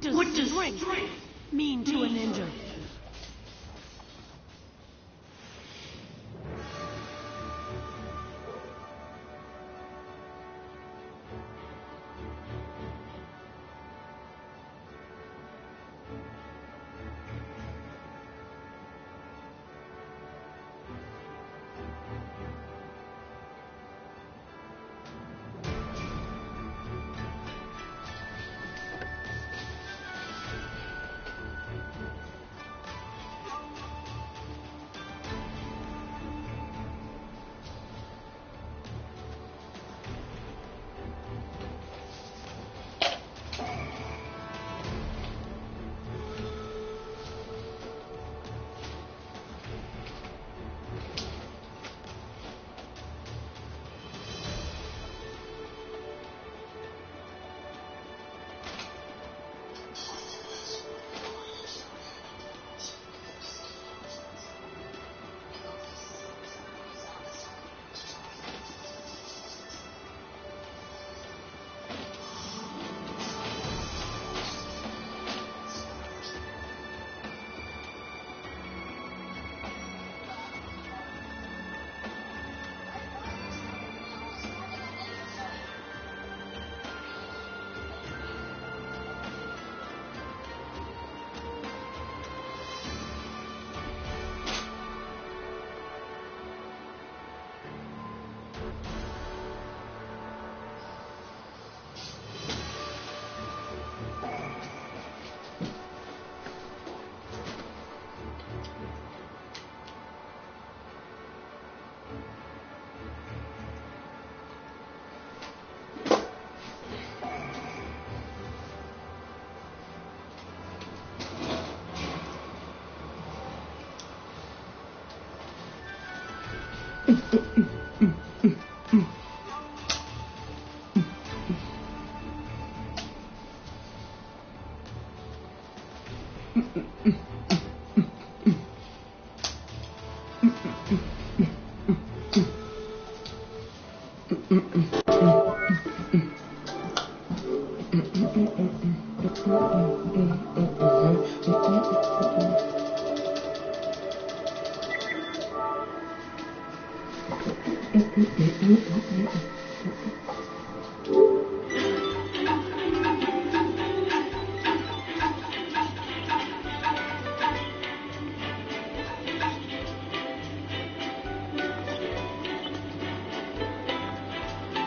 What does strength mean to a ninja?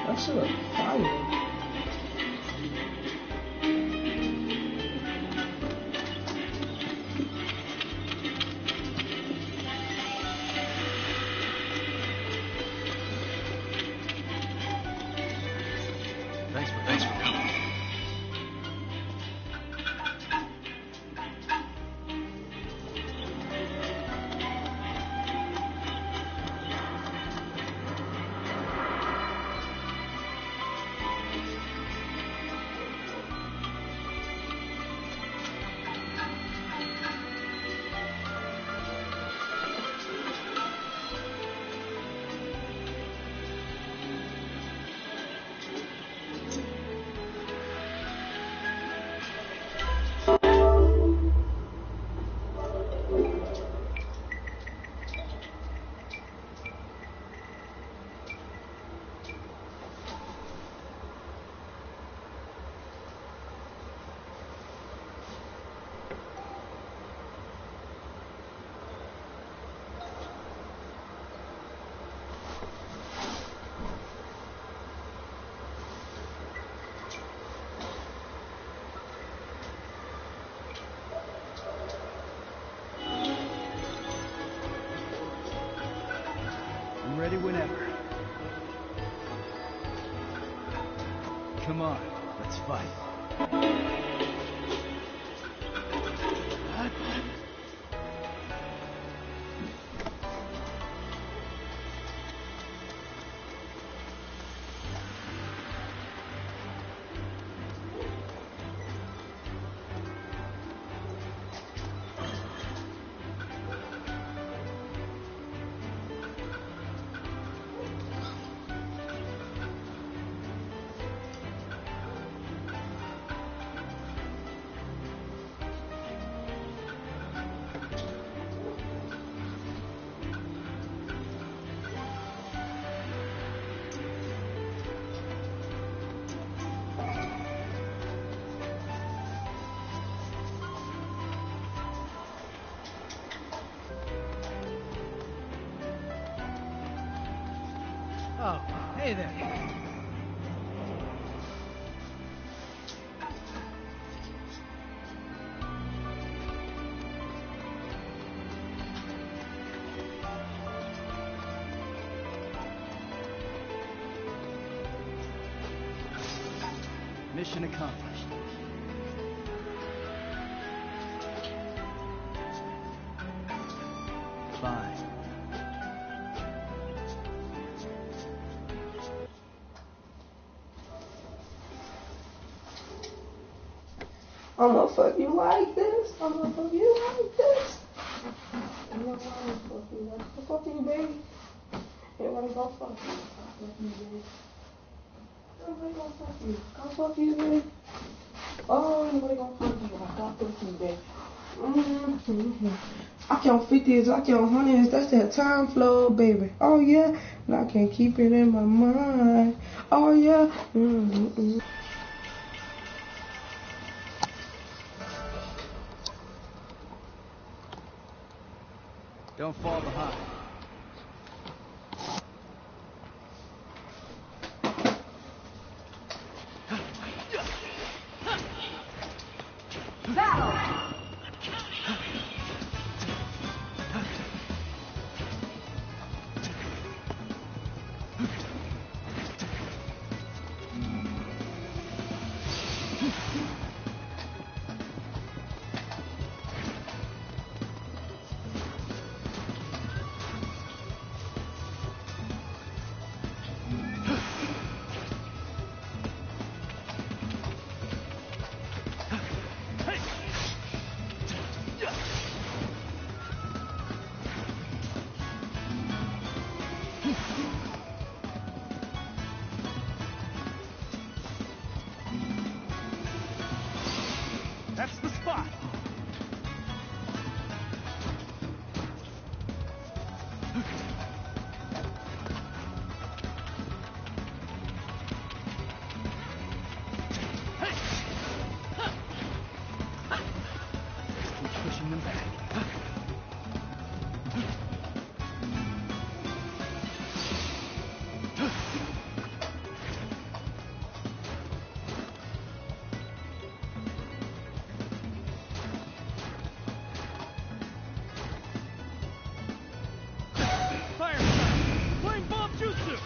That shit look fire. Thanks for coming. I'm ready whenever. Come on, let's fight. Oh, hey there. Mission accomplished. Fine. I'ma fuck you like this. I'ma fuck you like this. I'm not gonna fuck you. I'm fuck you, baby. Everybody gonna fuck you. I'll fuck you, baby. Everybody gonna fuck you. I'll fuck you, baby. Oh, everybody gonna fuck you. I'll fuck you, baby. I count 50s, I count hundreds. That's that time flow, baby. Oh yeah, and I can't keep it in my mind. Oh yeah. Don't fall behind. That's the spot! Keep pushing them back. Fire! Flame bomb jutsu!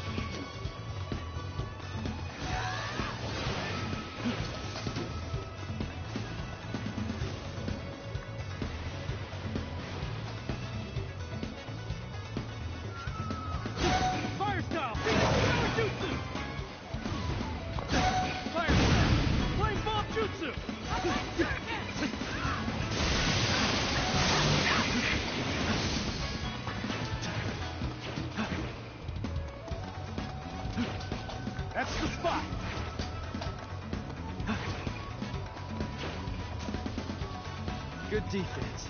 Fire style! Power jutsu! Fire! Flame bomb jutsu! That's the spot! Good defense.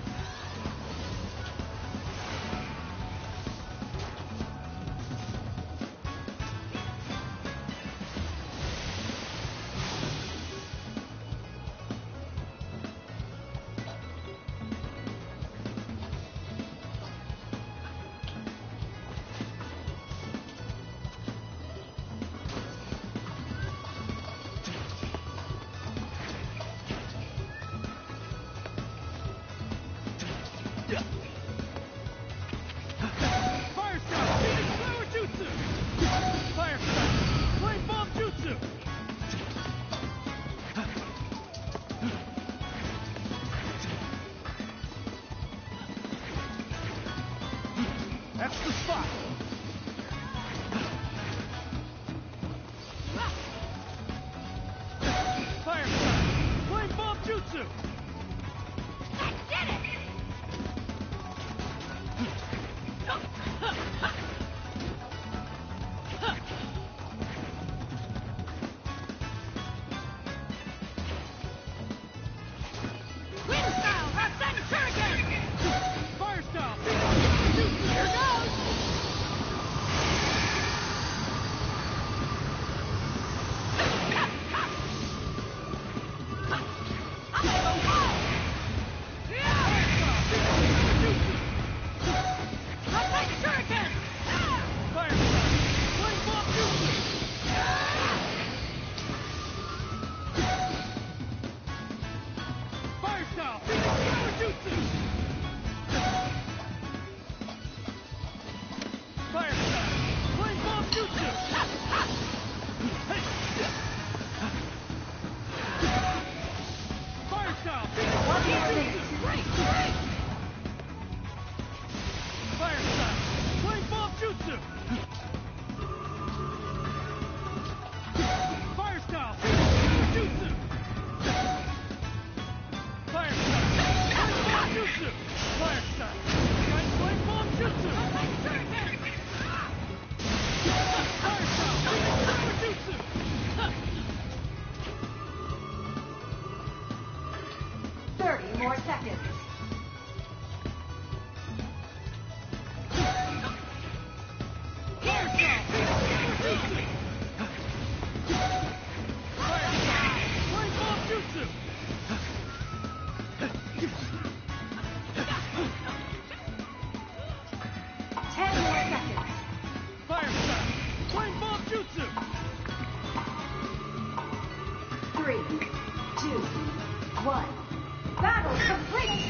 2, 1. Battle complete!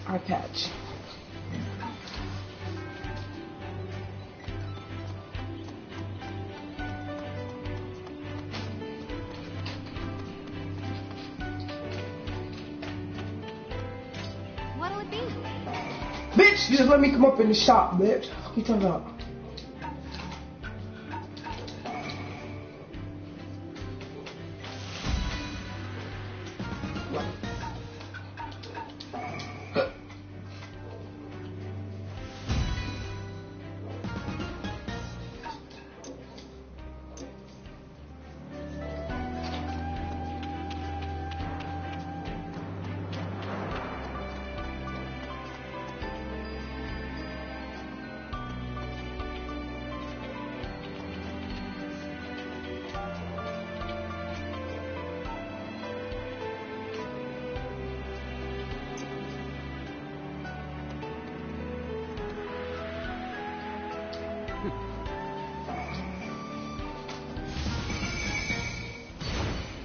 I catch. What'll it be? Bitch, you just let me come up in the shop, bitch. What you talking about?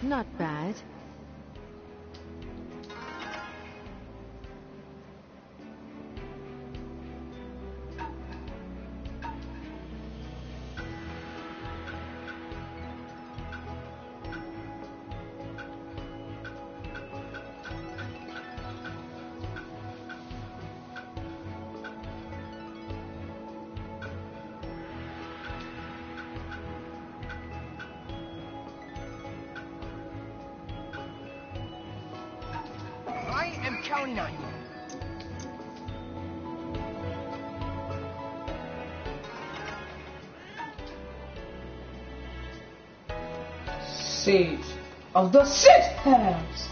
Not bad. I am counting on you. Siege of the Six Hells.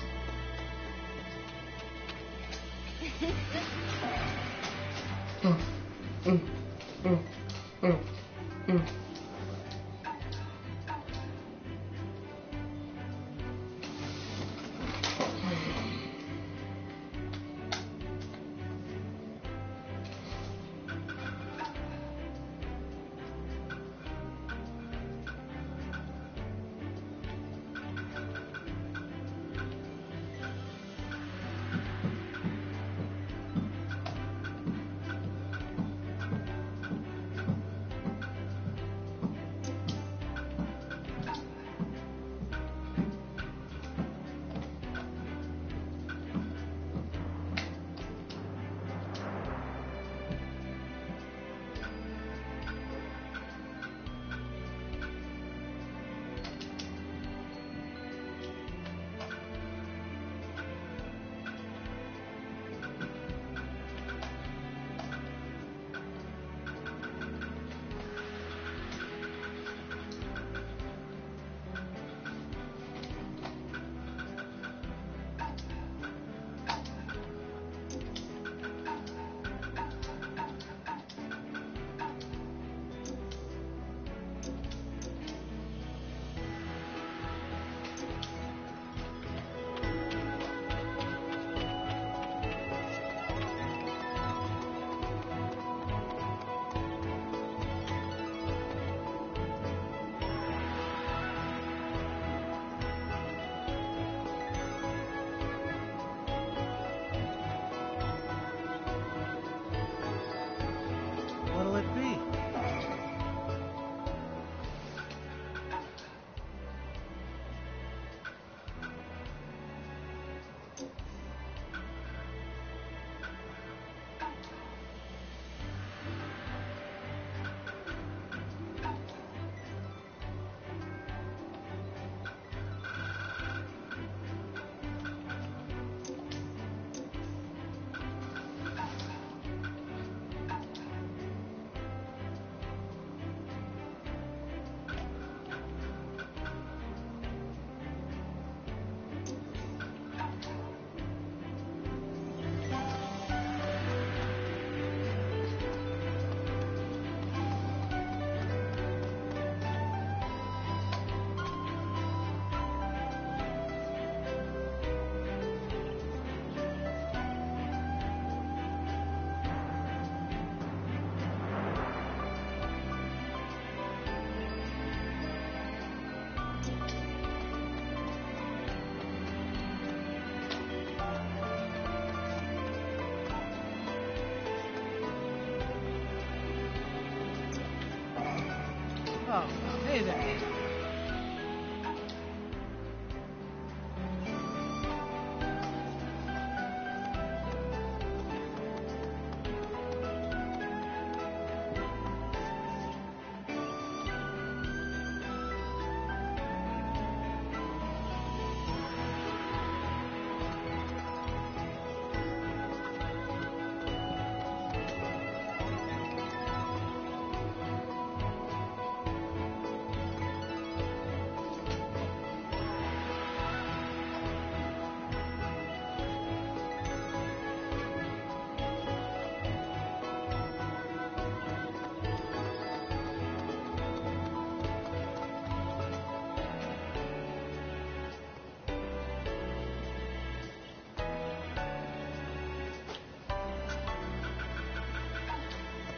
Oh, hey there.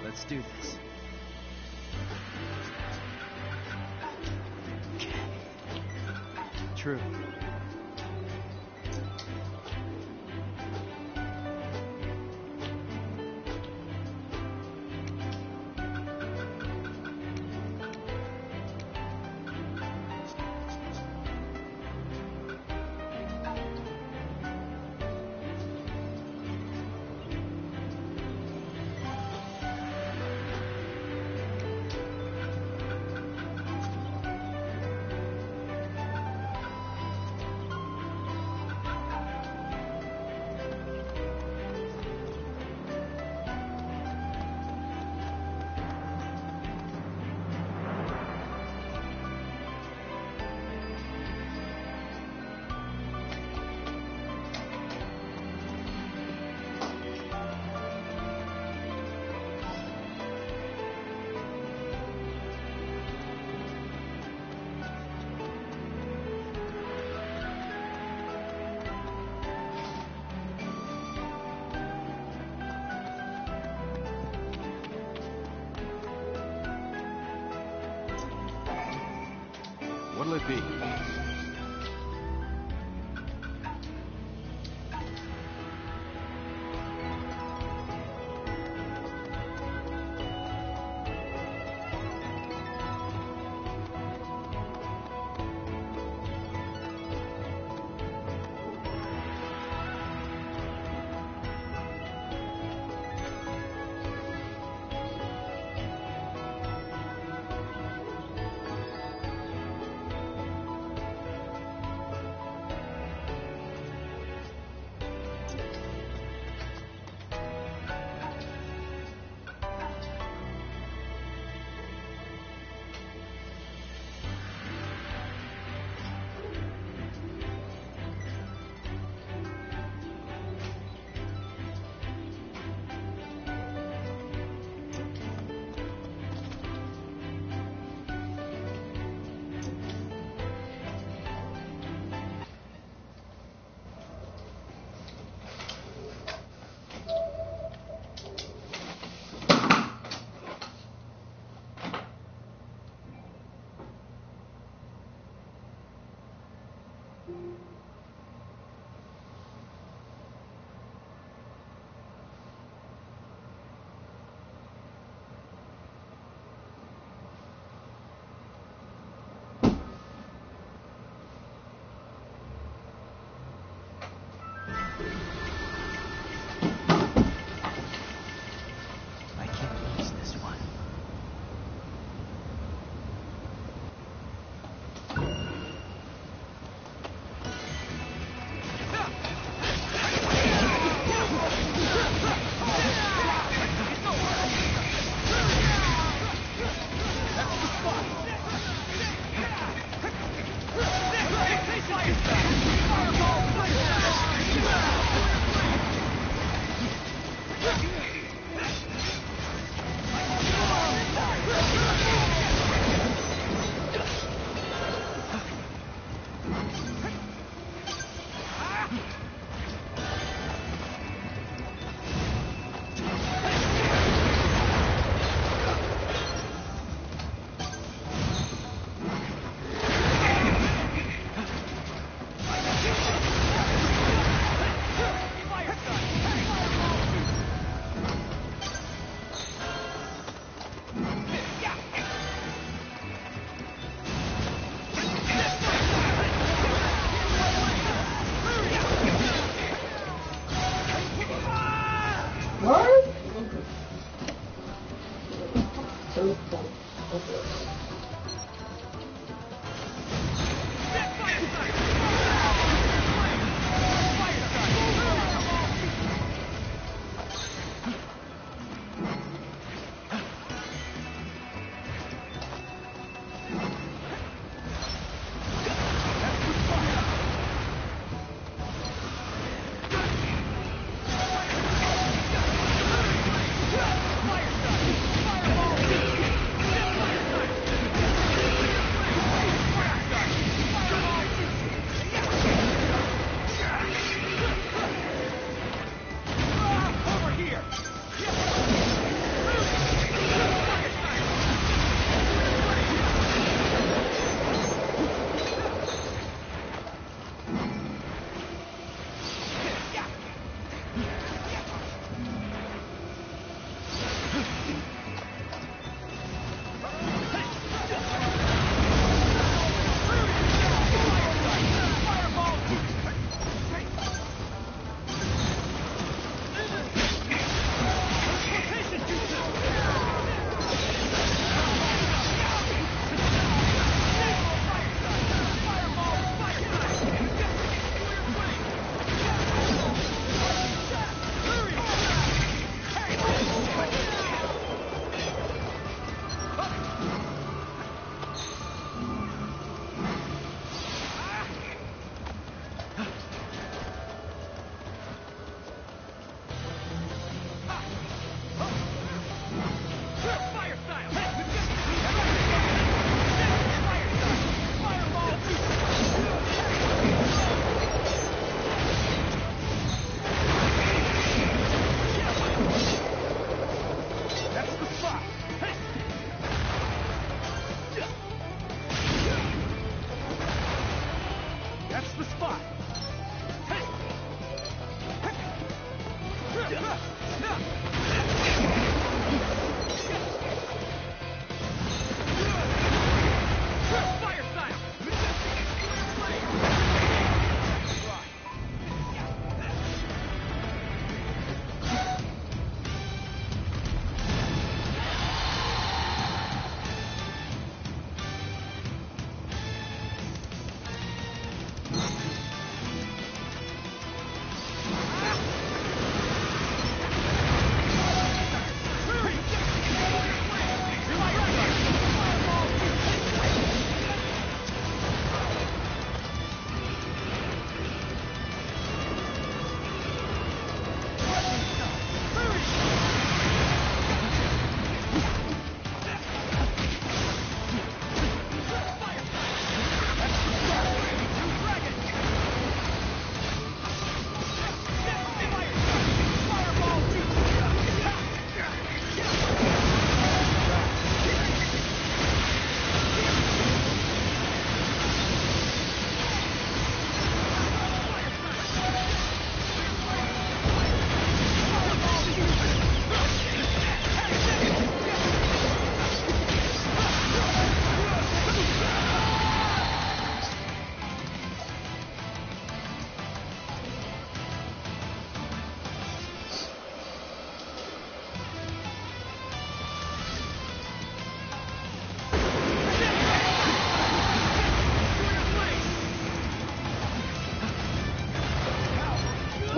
Let's do this. True. What'll it be?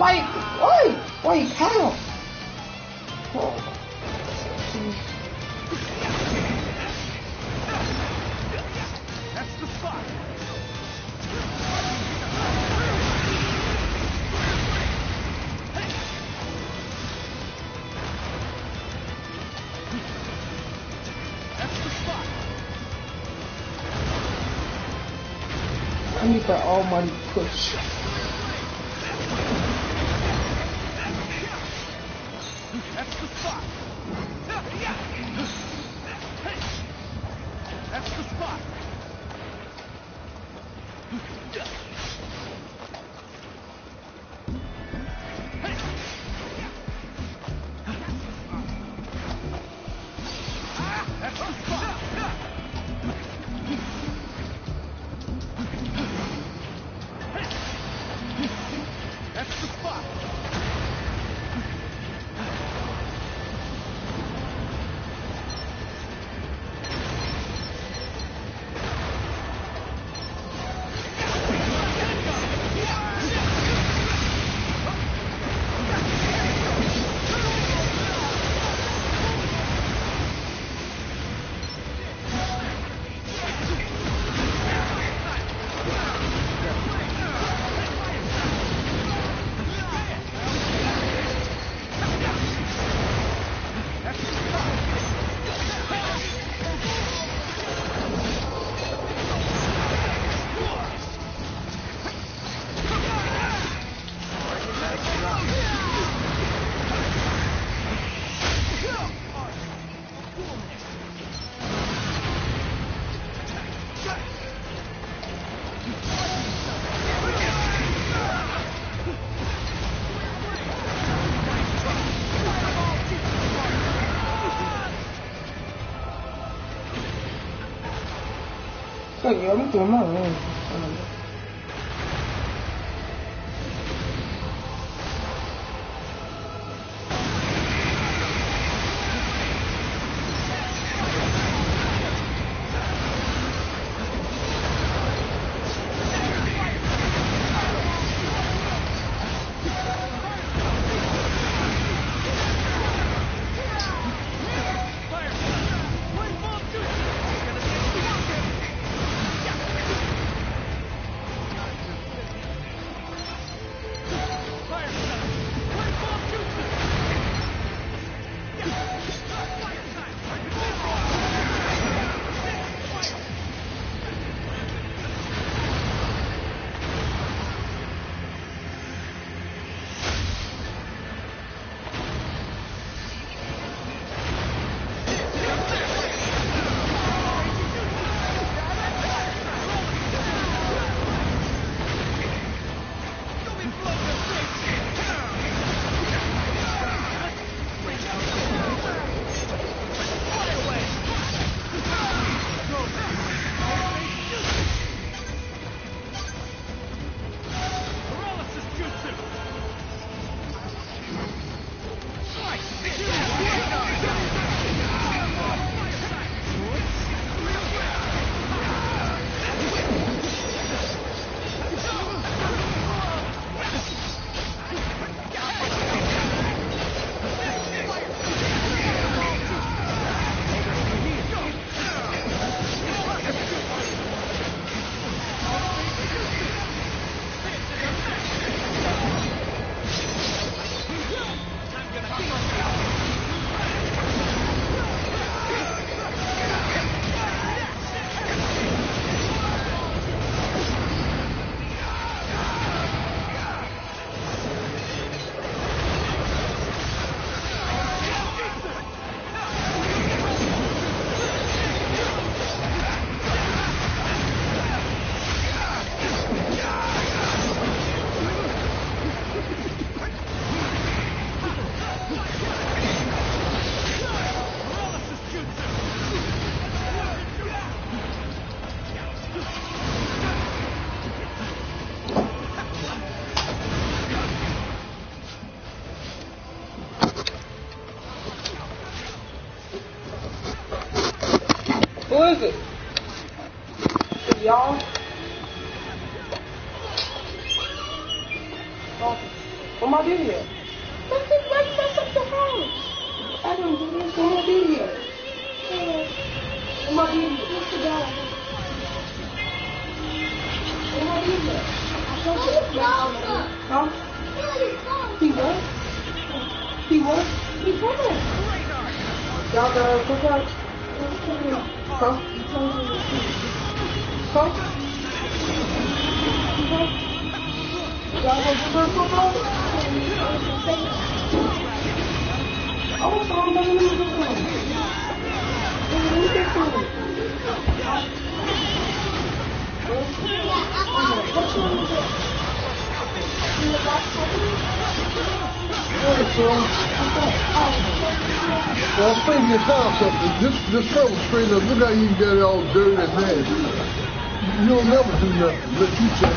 Why count? Oh. That's the spot. That's the spot. I need that almighty push. That's the spot. That's the spot. That's the spot. That's the spot. So yeah, I'm doing my own. Who is it? Y'all? Oh. What my video? Mess up the phone. I don't do this. What my video? What my video? What's the guy? What my video? Huh? He what? He what? He what? Y'all gotta look out. Huh? Huh? Y'all gonna do that football? Oh, so I'm gonna lose this one. Well, straighten your house up. This trouble straighten up. Look how you can get it all dirty and nasty. You'll never do nothing. Let you check.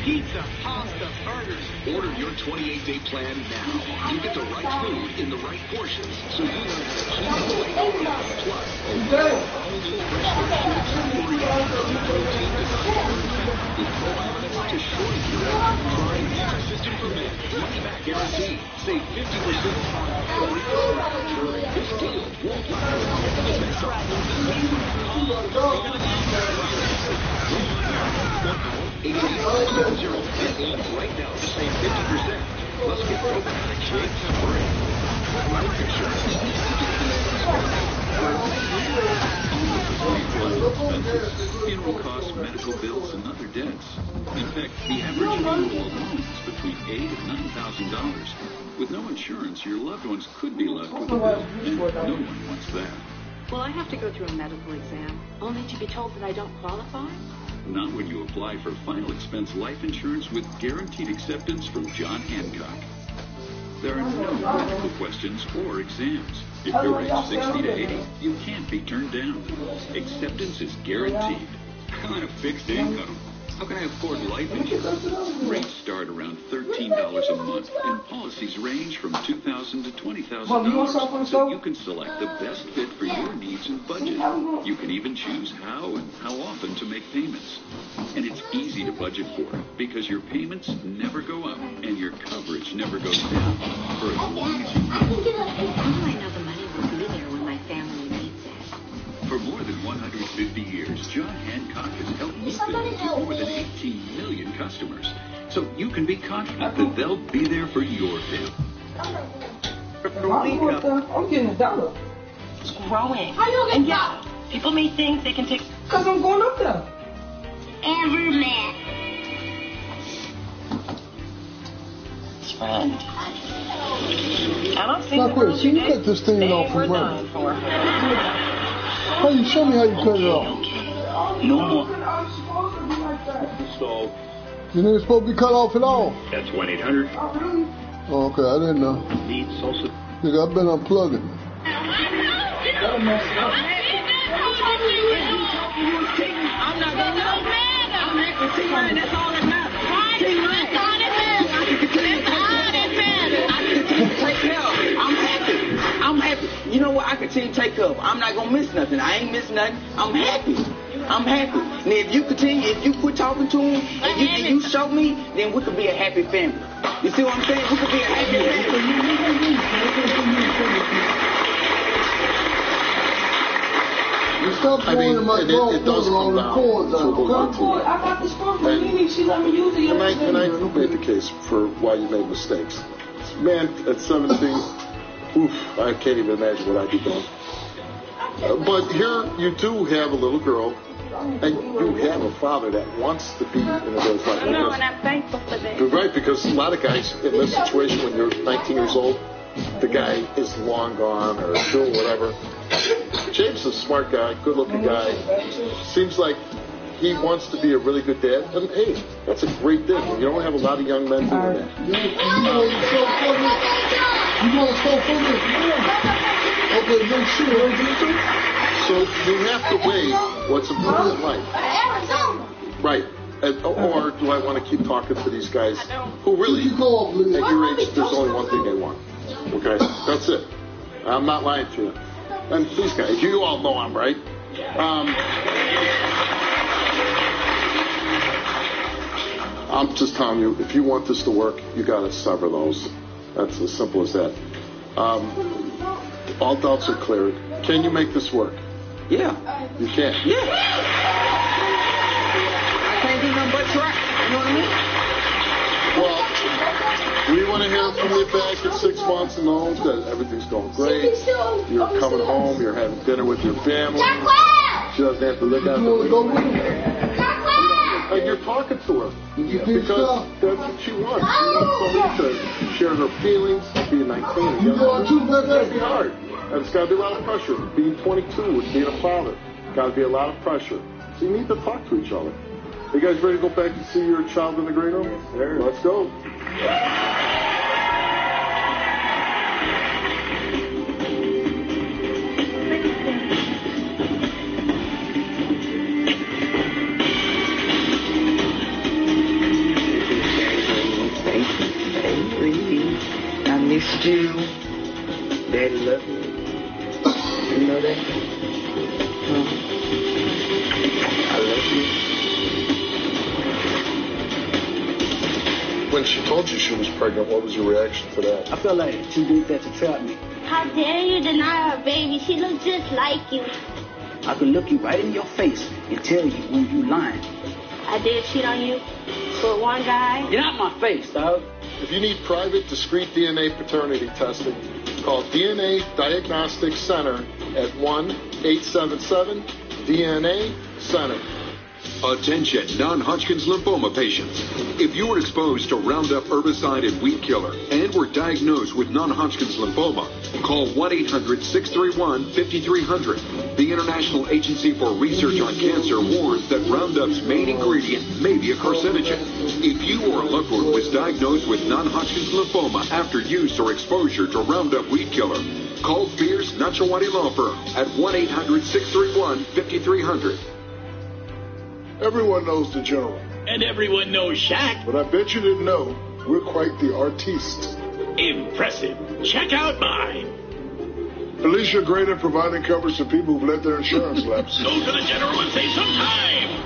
Pizza, pasta, burgers. Order your 28-day plan now. You get the right food in the right portions, so you know how to keep the weight off. Plus, all new fresh protein with probiotics to shorten your life. Try Nutrisystem for Men. Money back guarantee. Save 50% on 40%. This deal won't last. Right now to save 50%. Plus get probiotic shakes free. Life insurance. Funeral costs, medical bills, and other debts. In fact, the average funeral alone is between $8,000 and $9,000. With no insurance, your loved ones could be left with a bill, and no one wants that. Will I have to go through a medical exam, only to be told that I don't qualify? Not when you apply for final expense life insurance with guaranteed acceptance from John Hancock. There are no medical questions or exams. If you're aged 60 to 80, you can't be turned down. Acceptance is guaranteed. On a fixed income. How can I afford life insurance? Rates start around $13 a month, and policies range from $2,000 to $20,000. So you can select the best fit for your needs and budget. You can even choose how and how often to make payments. And it's easy to budget for because your payments never go up and your coverage never goes down for as long as you need. How do I know the money will be there when my family needs it? For more than 150 years, John Hancock has helped meet the needs of more than 18 million customers. So you can be confident that they'll be there for your family. I'm getting $1. It's growing. And yeah, people may think they can take... Because I'm going up there. Ever met. Friend. I don't see Now, the quick, rules see, you you cut this thing they off were from done running. for. How you show me how you cut it off? No more. So, you ain't supposed to be cut off at all. That's 1-800. Oh, okay, I didn't know. Need salsa. Nigga, I've been unplugging. I'm not gonna know. I'm happy to see her, and that's all that matters. Right? That's all that matters. That's all that matters. I can continue to take care of it. I'm happy. I'm happy. You know what? I continue to take care of it. I'm not gonna miss nothing. I ain't miss nothing. I'm happy. I'm happy. Now, if you continue, if you quit talking to him, and you show me, then we could be a happy family. You see what I'm saying? We could be a happy family. stop pointing my golf it does ball come on the down cords to a out. routine. I got the score from Mimi. She let me use it yesterday. And I made the case for why you made mistakes. Man, at 17, oof, I can't even imagine what I'd be doing. But here you do have a little girl, and you have a father that wants to be in a girl's life. No, and I'm thankful for that. Right, because a lot of guys in this situation, when you're 19 years old, the guy is long gone or doing whatever. James is a smart guy, good-looking guy. Seems like he wants to be a really good dad. And hey, that's a great thing. You don't have a lot of young men doing that. You want to start for me? Okay, make sure. So you have to weigh what's important in life. Right. Or do I want to keep talking to these guys who really, at your age, there's only one thing they want. Okay? That's it. I'm not lying to you. And these guys, you all know I'm right. I'm just telling you, if you want this to work, you got to sever those. That's as simple as that. All doubts are cleared. Can you make this work? Yeah. You can? Yeah. I can't do nothing but try. You know what I mean? Well, we want to hear from you back in 6 months and know that everything's going great. You're coming home. You're having dinner with your family. She doesn't have to look out the window. And you're talking to her because that's what she wants. She wants somebody to share her feelings, being 19 and young. It's got to be hard. And it's got to be a lot of pressure. Being 22 and being a father, got to be a lot of pressure. So you need to talk to each other. Are you guys ready to go back to see your child in the green room? There, let's go. I missed you. Daddy loved you. You know that? I love you. When she told you she was pregnant, what was your reaction to that? I felt like she did that to trap me. How dare you deny her baby? She looks just like you. I could look you right in your face and tell you when you lying. I did cheat on you for one guy. Get out my face, dog. If you need private, discreet DNA paternity testing, call DNA Diagnostic Center at 1-877-DNA-CENTER. Attention, non-Hodgkin's lymphoma patients. If you were exposed to Roundup herbicide and weed killer and were diagnosed with non-Hodgkin's lymphoma, call 1-800-631-5300. The International Agency for Research on Cancer warns that Roundup's main ingredient may be a carcinogen. If you or a loved one was diagnosed with non-Hodgkin's lymphoma after use or exposure to Roundup weed killer, call Fierce Nachawati Law Firm at 1-800-631-5300. Everyone knows the General. And everyone knows Shaq. But I bet you didn't know we're quite the artiste. Impressive. Check out mine. At least you're great at providing coverage to people who've let their insurance lapse. Go to the General and save some time.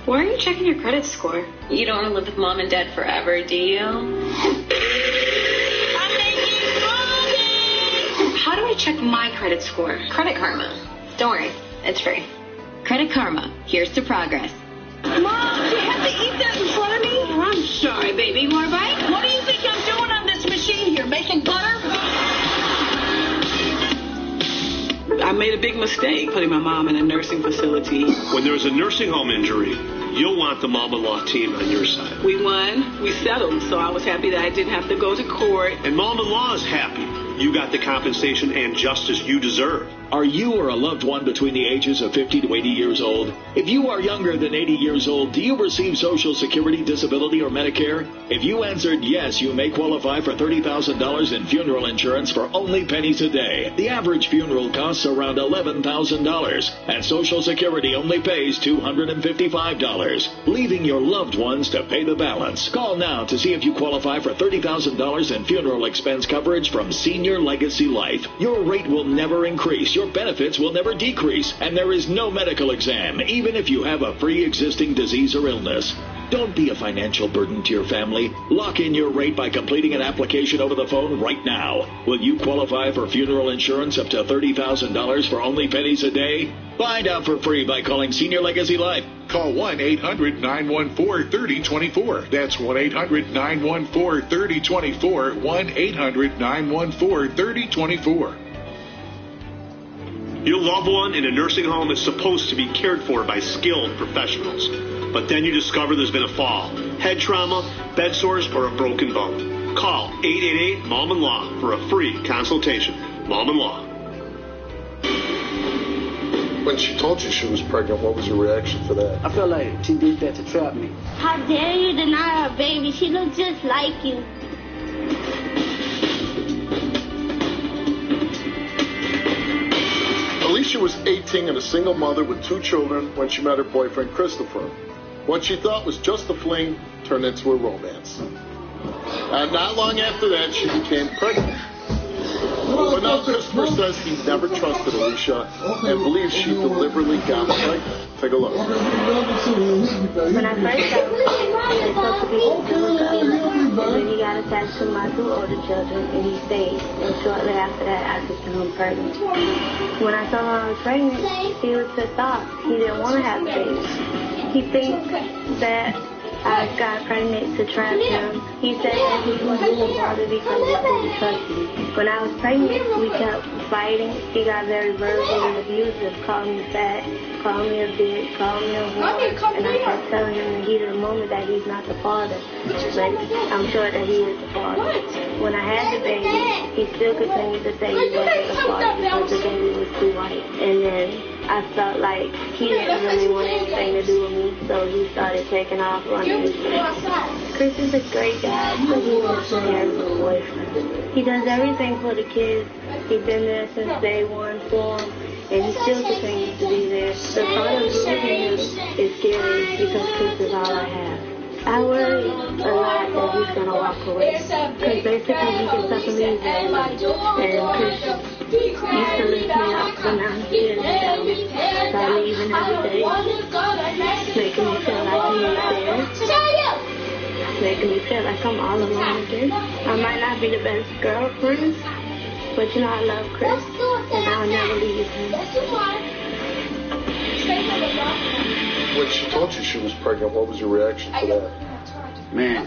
Why are you checking your credit score? You don't want to live with mom and dad forever, do you? How do I check my credit score? Credit Karma. Don't worry, it's free. Credit Karma. Here's to progress. Mom, you have to eat that in front of me? I'm sorry, baby. Want a bite? What do you think I'm doing on this machine here? Making butter? I made a big mistake putting my mom in a nursing facility. When there's a nursing home injury, you'll want the mom-in-law team on your side. We won. We settled, so I was happy that I didn't have to go to court. And mom-in-law is happy. You got the compensation and justice you deserve. Are you or a loved one between the ages of 50 to 80 years old? If you are younger than 80 years old, do you receive Social Security, Disability, or Medicare? If you answered yes, you may qualify for $30,000 in funeral insurance for only pennies a day. The average funeral costs around $11,000, and Social Security only pays $255, leaving your loved ones to pay the balance. Call now to see if you qualify for $30,000 in funeral expense coverage from Senior Senior Legacy Life. Your rate will never increase, your benefits will never decrease, and there is no medical exam, even if you have a pre-existing disease or illness. Don't be a financial burden to your family. Lock in your rate by completing an application over the phone right now. Will you qualify for funeral insurance up to $30,000 for only pennies a day? Find out for free by calling Senior Legacy Life. Call 1-800-914-3024. That's 1-800-914-3024. 1-800-914-3024. Your loved one in a nursing home is supposed to be cared for by skilled professionals. But then you discover there's been a fall, head trauma, bed sores, or a broken bone. Call 888-MOM-AND-LAW for a free consultation. Mom and Law. When she told you she was pregnant, what was your reaction to that? I felt like she did that to trap me. How dare you deny her baby? She looks just like you. Alicia was 18 and a single mother with 2 children when she met her boyfriend, Christopher. What she thought was just a fling turned into a romance. And not long after that, she became pregnant. But now Christopher says he never trusted Alicia and believes she deliberately got pregnant. Take a look. When I first got pregnant, they were supposed to be 2 ago. Then he got attached to my 2 older children and he stayed. And shortly after that, I became him pregnant. When I told him I was pregnant, he was pissed off. He didn't want to have a baby. He thinks that I got pregnant to trap him. He said that he was really wanted because he couldn't trust me. When I was pregnant, we kept fighting. He got very verbal and abusive, called me fat, called me a bitch, called me a whore. And I kept telling him in the heat of the moment that he's not the father. But I'm sure that he is the father. When I had the baby, he still continued to say he wasn't the father because the baby was too white. And then I felt like he didn't really want anything to do with me, so he started taking off running his business. Chris is a great guy, but he was a terrible boyfriend. He does everything for the kids. He's been there since day one for them, and he still continues to be there. The thought of losing him is scary because Chris is all I have. I worry a lot that he's going to walk away, because basically he gets up and leaves everybody, and Chris used to lift me up when I was feeling down by leaving every day, making me feel like he ain't there, making me feel like I'm all alone again. I might not be the best girlfriend, but you know I love Chris, and I'll never leave him. When she told you she was pregnant, what was your reaction to that? Man,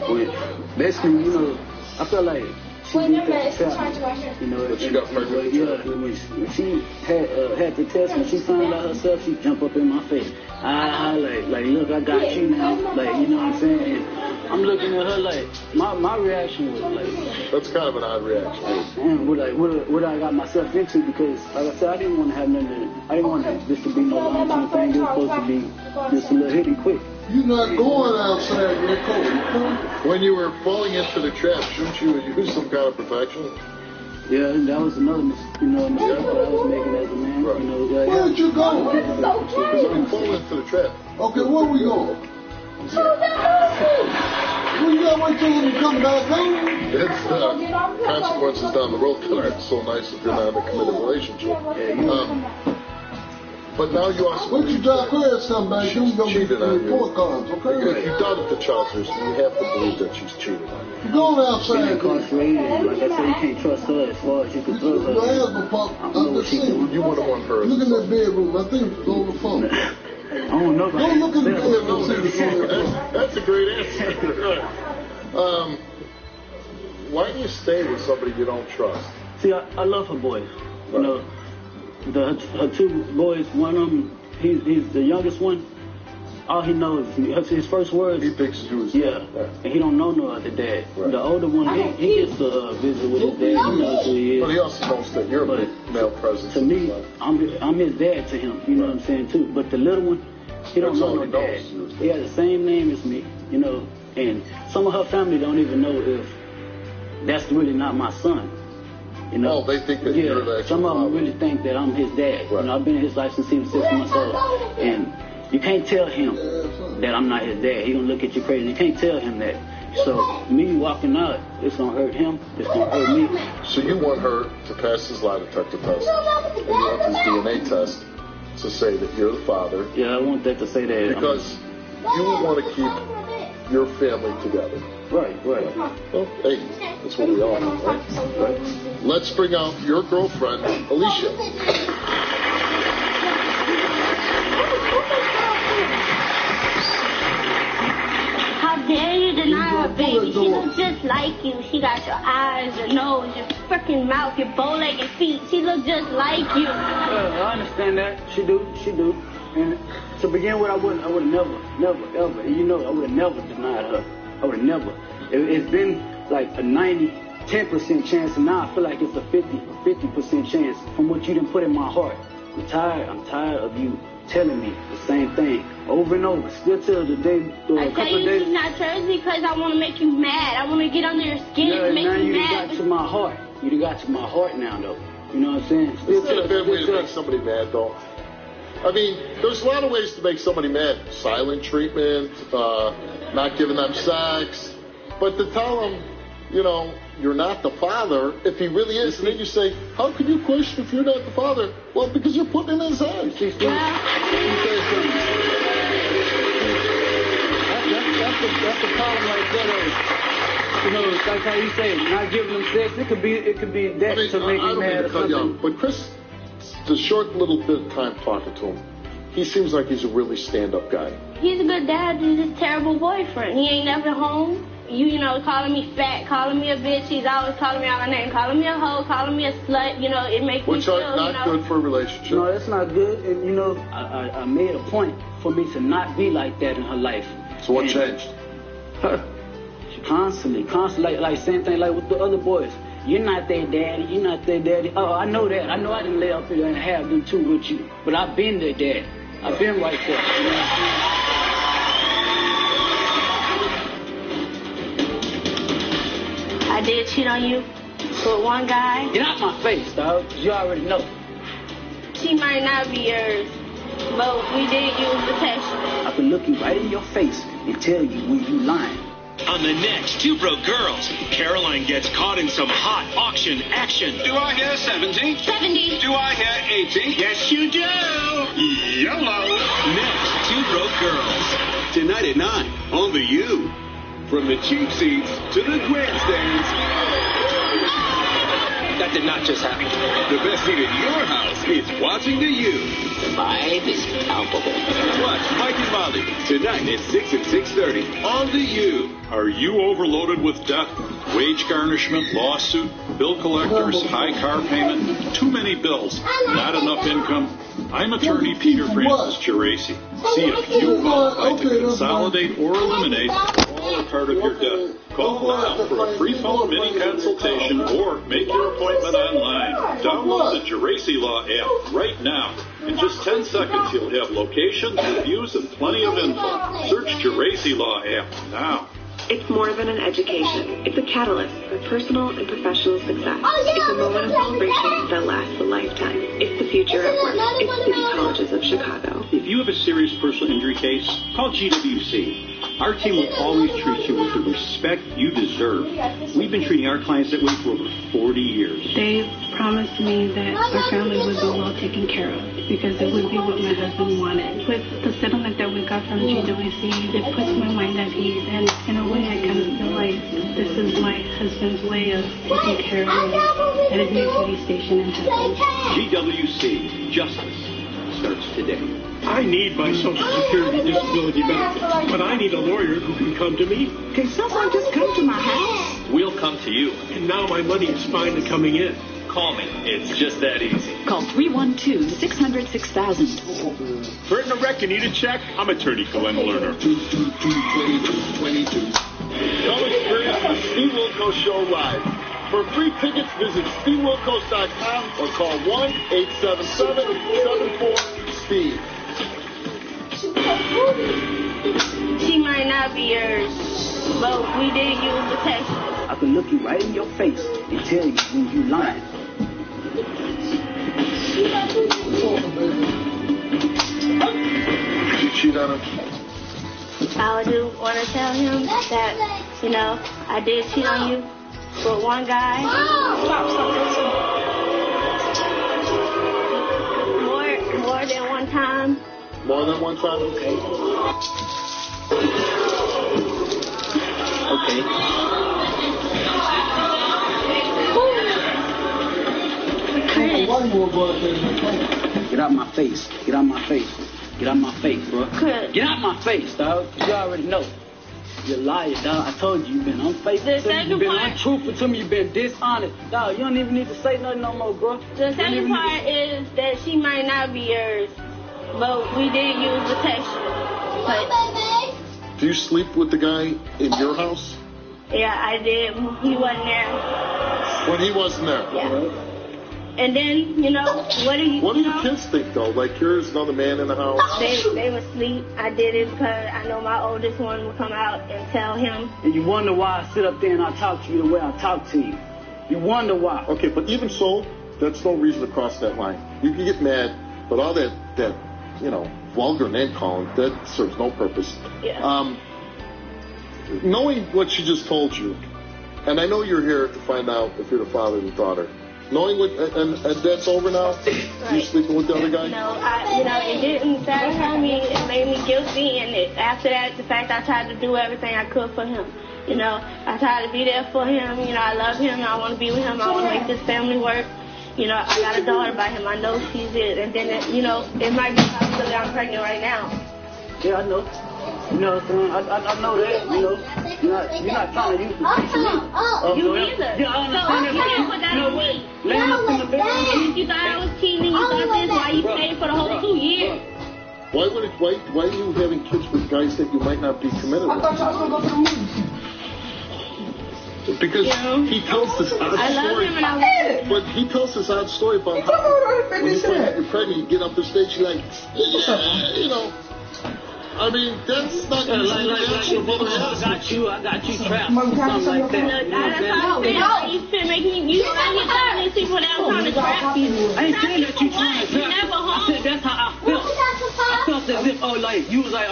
basically, you know, I felt like she did that to trap me. You know, but she got pregnant. When she had the test, when she found out herself, she jumped up in my face. I like, look, I got you now. Like, you know what I'm saying? And I'm looking at her like, my reaction was like, that's kind of an odd reaction. Man, what I got myself into, because like I said, I didn't want to have nothing. I didn't want this to be no long-term thing. It was supposed to be just a little hit and quick. You're not going outside in the cold. When you were falling into the trap, shouldn't you use some kind of protection? Yeah, that was another mistake that I was making as a man. Right. You know, where did you go? You fall into the trap. Okay, where we going? Well, you gotta wait till them come back home. It's consequences down the road that aren't so nice if you're not in a committed relationship. But now you are. Once you drop her ass come back, you're going to cheated on you. Report cards, okay? If you doubted the child person, you have to believe that she's cheated on you. You're going outside. She's incarcerated. Like I said, you can't trust her as far as you can trust her. You would have won her. Look in that bedroom. I think it's on the phone. I don't know. Don't look in the bedroom. That's a great answer. Why do you stay with somebody you don't trust? See, I love her boys. You know, her 2 boys. One of them, he's the youngest one. All he knows, his first words. He thinks you as and he don't know no other dad. Right. The older one, he gets to visit with his dad. He knows who he is. But he also knows that you're a male presence. To me, I'm his dad to him. You know what I'm saying too. But the little one, he don't know no dad. He has the same name as me. You know, and some of her family don't even know if that's really not my son. You know, they think that you're the some of them really think that I'm his dad. Right. You know, I've been in his life since he was 6 months old, and you can't tell him that I'm not his dad. He gonna look at you crazy. You can't tell him that So me walking out, it's gonna hurt him. It's gonna hurt me. So you want her to pass his lie detector test, and you want this DNA test to say that you're the father. Yeah, I want that to say that. Because you want to keep your family together. Right. Well, hey, that's what we all want, right? Let's bring out your girlfriend, Alicia. How dare you deny her, baby? She looks just like you. She got your eyes, your nose, your freaking mouth, your bow-legged feet. She looks just like you. I understand that. She do. And to begin with, I would never, ever. And you know, I would have never denied her. I would have never. It's been like a 10% chance, and now I feel like it's a 50% chance from what you done put in my heart. I'm tired of you telling me the same thing over and over. Still till the day, I tell you she's not yours because I want to make you mad. I want to get under your skin and make you mad. You got to my heart. You got to my heart now, though. You know what I'm saying? It's not a bad way to make somebody mad, though. I mean, there's a lot of ways to make somebody mad. Silent treatment, not giving them sex. But to tell them, you know, you're not the father, if he really is, and then you say, how can you question if you're not the father? Well, because you're putting it in his head. That's the problem right there. You know, it's like how you say, not giving them sex, it could be that to make him mad or something. But Chris, the short little bit of time talking to him, he seems like he's a really stand-up guy. He's a good dad, he's a terrible boyfriend. He ain't never home. You know, calling me fat, calling me a bitch. He's always calling me out my name, calling me a hoe, calling me a slut. You know, it makes me feel, not good for a relationship. No, that's not good. And, you know, I made a point for me to not be like that in her life. So what changed? Her. She constantly, like same thing like with the other boys. You're not their daddy. Oh, I know that. I know I didn't lay up here and have them too with you. But I've been their dad. I've been right there. You know what I'm saying? I did cheat on you with one guy. Get out my face, dog. You already know. She might not be yours, but we did use protection. I can look you right in your face and tell you when you lying. On the next Two Broke Girls, Caroline gets caught in some hot auction action. Do I hear 70? 70. Do I hear 80? Yes, you do. YOLO. Next, Two Broke Girls. Tonight at 9 on the U. From the cheap seats to the grandstands. That did not just happen. The best seat in your house is watching the U. The vibe is palpable. Watch Mike and Molly tonight at 6 and 6:30 on the U. Are you overloaded with debt? Wage garnishment, lawsuit, bill collectors, high car payment, too many bills, not enough income? I'm attorney Peter Francis Geraci. See if you qualify to consolidate or eliminate all or part of your debt. Call now for a free phone mini consultation or make your appointment online. Download the Geraci Law app right now. In just 10 seconds, you'll have locations, reviews, and plenty of info. Search Geraci Law app now. It's more than an education. It's a catalyst for personal and professional success. It's a moment of celebration that lasts a lifetime. It's the future of work. It's City Colleges of Chicago. If you have a serious personal injury case, call GWC. Our team will always treat you with the respect you deserve. We've been treating our clients that way for over 40 years. They promised me that our family would be well taken care of because it would be what my husband wanted. With the settlement that we got from GWC, it puts my mind at ease, and in a way I kind of feel like this is my husband's way of taking care of me at his new TV station in heaven. GWC, justice starts today. I need my Social Security disability benefits, but I need a lawyer who can come to me. Can someone just come to my house? We'll come to you. And now my money is finally coming in. Call me. It's just that easy. Call 312-600-6000. Hurt in a wreck, you need a check? I'm attorney Glenn Lerner. 22. Come experience the Steve Wilkos Show live. For free tickets, visit stevewilkos.com or call 1-877-74-STEVE. She might not be yours, but we did use protection. I can look you right in your face and tell you when you lying. You cheat on him? I do want to tell him that You know, I did cheat on you with one guy. Stop. More than one time. More than one time? Okay. Get out my face. Get out my face. Get out my face, bro. Get out my face, dog. You already know. You're a liar, dog. I told you, you've been unfaithful to me. You've been untruthful to me. You've been dishonest. Dog, you don't even need to say nothing no more, bro. The second part is that she might not be yours, but we did use protection. But Do you sleep with the guy in your house? yeah, I did. He wasn't there. When he wasn't there? Yeah. And then, you know, what do your kids think, though? Like, here's another man in the house? They would sleep. I did it because I know my oldest one would come out and tell him. And you wonder why I sit up there and I talk to you the way I talk to you. You wonder why. Okay, but even so, that's no reason to cross that line. You can get mad, but all that you know, vulgar name calling, that serves no purpose. Yeah. Knowing what she just told you, and I know you're here to find out if you're the father of the daughter. Knowing what, and that's over now? Right. You sleeping with the other guy? No, it didn't satisfy me. It made me guilty, and after that, the fact I tried to do everything I could for him. You know, I tried to be there for him. You know, I love him. I want to be with him. I want to make this family work. You know, I got a daughter by him. I know she's it. And then, it might be a possibility I'm pregnant right now. Yeah, I know. You know what I'm saying? I know that, you know. You're not trying to use the picture. You either. Yeah, I understand that. Laying up in the bed. You thought I was cheating. You thought this. Why you paid for the whole 2 years? Why are you having kids with guys that you might not be committed with? I thought y'all was going to go to the movies. Because he tells this odd story. I love him and I love him. But he tells this odd story about how when you find out you're pregnant, you get up the stage, you're like, you know. I mean, that's not going to I got you trapped. Something like that. You should make me, you telling these people that I'm trying to trap you. I ain't saying that you trying to trap me. I said that's how I felt. I felt as if, you was like,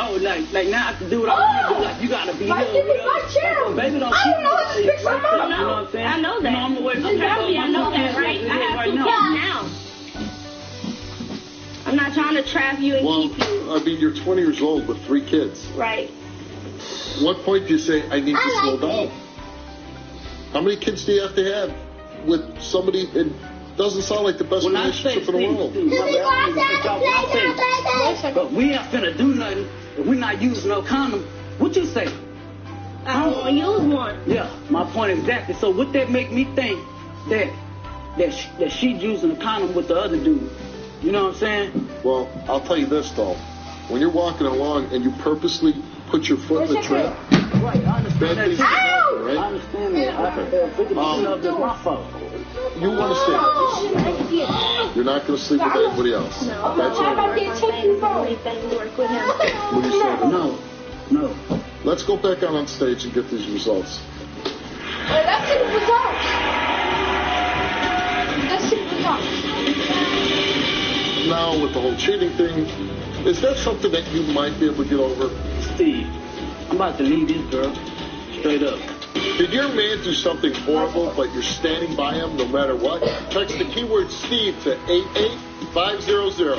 now I can do what I want to do. Like, you got to be here. Baby, don't keep me. You know what I'm saying? I know that. I'm away from I know that, right? I have 2 kids now. I'm not trying to trap you and keep you. I mean, you're 20 years old with 3 kids. Right. What point do you say, I need to slow down? How many kids do you have to have with somebody? It doesn't sound like the best relationship in the world. But we ain't finna do nothing if we're not using no condom. What you say? I don't want to use one. Yeah, my point exactly. So would that make me think that she's using a condom with the other dude? You know what I'm saying? Well, I'll tell you this, though. When you're walking along and you purposely put your foot in the trap, right, I understand that. Right? I understand that. It's my fault. You understand this. You're not going to sleep with anybody else. No. That's all. What do you say? No. Let's go back out on stage and get these results. Wait, let's see the results. Now, with the whole cheating thing, is that something that you might be able to get over? Steve, I'm about to leave this girl. Straight up. Did your man do something horrible, but you're standing by him no matter what? Text the keyword Steve to 88500.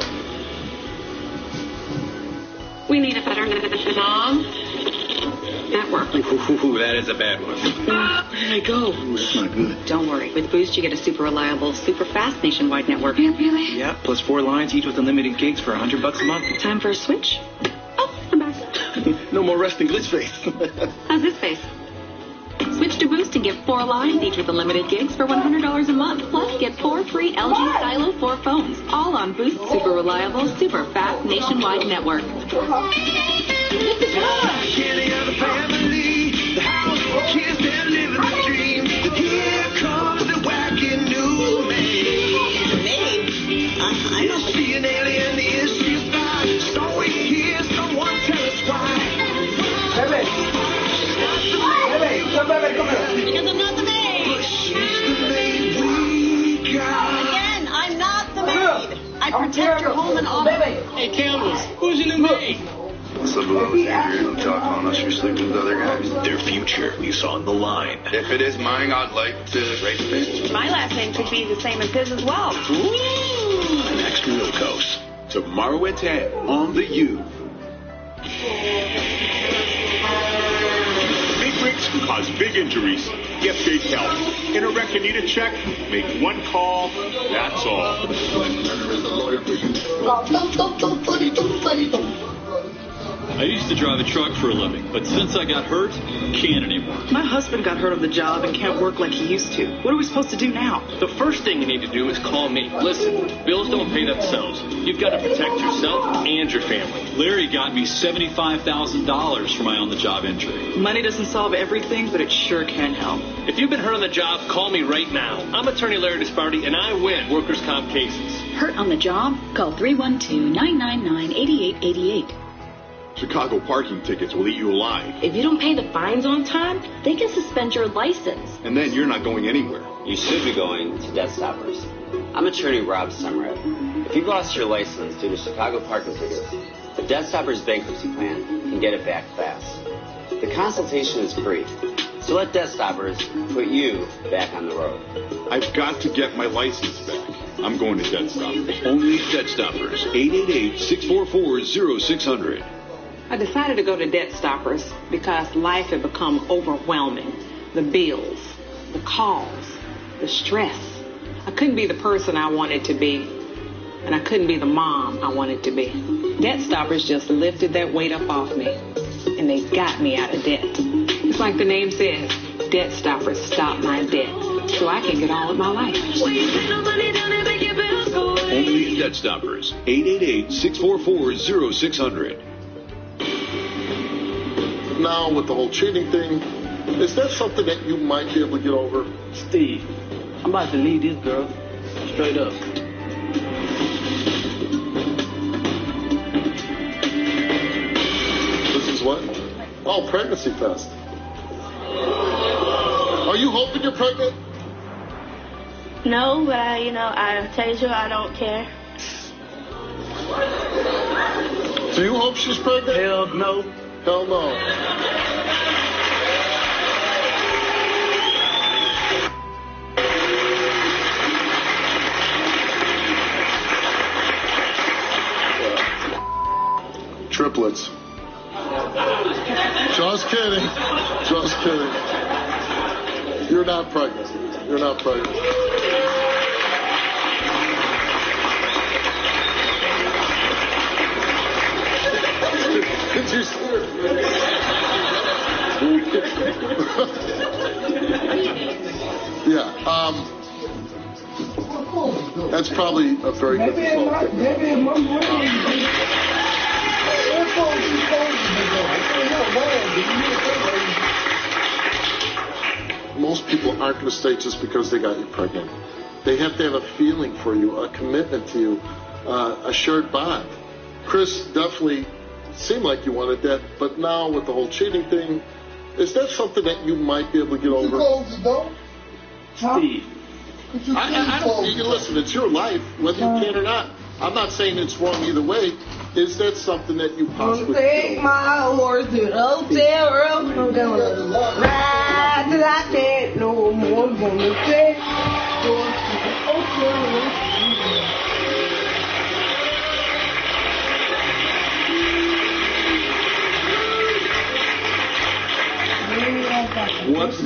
We need a better Mom? Network. Ooh, that is a bad one. Where did I go? Ooh, that's not good. Don't worry. With Boost, you get a super reliable, super fast nationwide network. Really? Yeah, plus 4 lines, each with unlimited gigs for $100 a month. Time for a switch? Oh, I'm back. No more resting glitch face. How's this face? Switch to Boost and get 4 lines, each with unlimited gigs for $100 a month. Plus, get 4 free LG Stylo 4 phones. All on Boost super reliable, super fast nationwide network. Any other family, the house for kids that live in the dream. Here comes the wacky new maid. I know. Is she an alien? Is she fly? So we hear someone tell us why. Baby, come here. Because I'm not the maid. But she's the maid we got. Again, I'm not the maid. I protect your home and honor. Hey, Campbell's, who's your new maid? Some of those Andrew who talk on us, you're sleeping with other guys. Their future is on the line. If it is mine, I'd like to raise it. My last name could be the same as his as well. Ooh. Next Wilkos. Tomorrow at 10 on The U. Big risks cause big injuries. Get big help. In a wreck and need a check? Make one call. That's all. I used to drive a truck for a living, but since I got hurt, can't anymore. My husband got hurt on the job and can't work like he used to. What are we supposed to do now? The first thing you need to do is call me. Listen, bills don't pay themselves. You've got to protect yourself and your family. Larry got me $75,000 for my on-the-job injury. Money doesn't solve everything, but it sure can help. If you've been hurt on the job, call me right now. I'm attorney Larry Disparty, and I win workers' comp cases. Hurt on the job? Call 312-999-8888. Chicago parking tickets will eat you alive. If you don't pay the fines on time, they can suspend your license. And then you're not going anywhere. You should be going to Debt Stoppers. I'm attorney Rob Summerett. If you've lost your license due to Chicago parking tickets, the Debt Stoppers bankruptcy plan can get it back fast. The consultation is free, so let Debt Stoppers put you back on the road. I've got to get my license back. I'm going to Debt Stoppers. Only Debt Stoppers. 888-644-0600. I decided to go to Debt Stoppers because life had become overwhelming. The bills, the calls, the stress. I couldn't be the person I wanted to be, and I couldn't be the mom I wanted to be. Debt Stoppers just lifted that weight up off me, and they got me out of debt. It's like the name says, Debt Stoppers stop my debt, so I can get on with my life. Only Debt Stoppers. 888-644-0600. Now, with the whole cheating thing, is that something that you might be able to get over? Steve, I'm about to leave this girl straight up. This is what? Oh, pregnancy test. Are you hoping you're pregnant? No, but I tell you I don't care. Do you hope she's pregnant? Hell no. Hell no. Triplets. Just kidding. Just kidding. You're not pregnant. You're not pregnant. Did you see her? Yeah. That's probably a very good result. Most people aren't going to stay just because they got you pregnant. They have to have a feeling for you, a commitment to you, a shared bond. Chris definitely seemed like you wanted that, but now with the whole cheating thing, is that something that you might be able to get over? Steve. I don't, you can listen, it's your life, whether you can or not. I'm not saying it's wrong either way. Is that something that you possibly take my horse to the hotel room. I'm gonna ride till I can't no more. I'm gonna take my horse to the hotel room.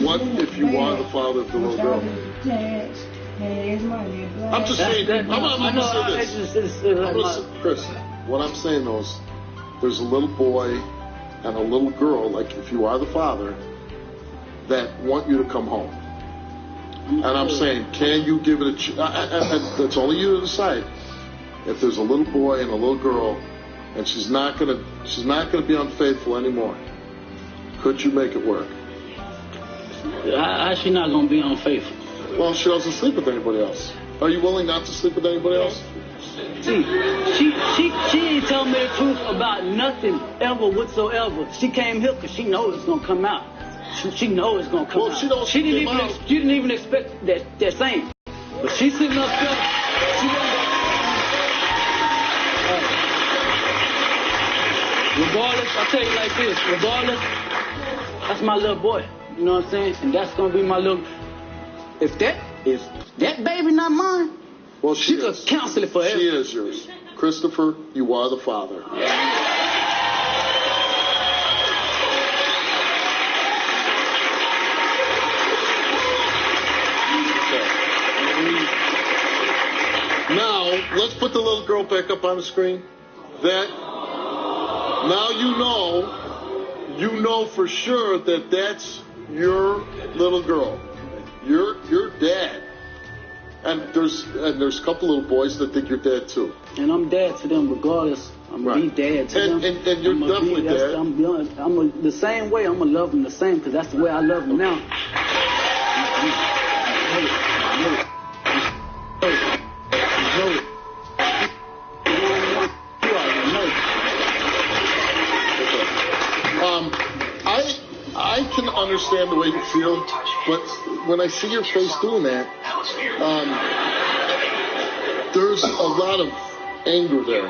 What if you are the father of the little girl? I'm just saying, I'm going to say this. Chris, what I'm saying though is there's a little boy and a little girl, like if you are the father, that want you to come home. And I'm saying, can you give it a chance? That's only you to decide. If there's a little boy and a little girl, and she's not gonna be unfaithful anymore, could you make it work? How's she not gonna be unfaithful? Well, she doesn't sleep with anybody else. Are you willing not to sleep with anybody else? See, she ain't telling me the truth about nothing ever whatsoever. She came here because she knows it's gonna come out. She knows it's gonna come out. She didn't even expect that same. But she's sitting up there. Regardless, I tell you like this, regardless, that's my little boy. You know what I'm saying? And that's gonna be my little. If that baby not mine, well, she could counsel it forever. She is yours. Christopher, you are the father. Now, let's put the little girl back up on the screen. Now you know for sure that that's your little girl. Your dad. And there's a couple little boys that think you're dad too. And I'm dad to them regardless. I'm gonna be dad to them. And you're definitely dad. I'm the same way. I'm gonna love them the same because that's the way I love them now. I can understand the way you feel, but when I see your face doing that, there's a lot of anger there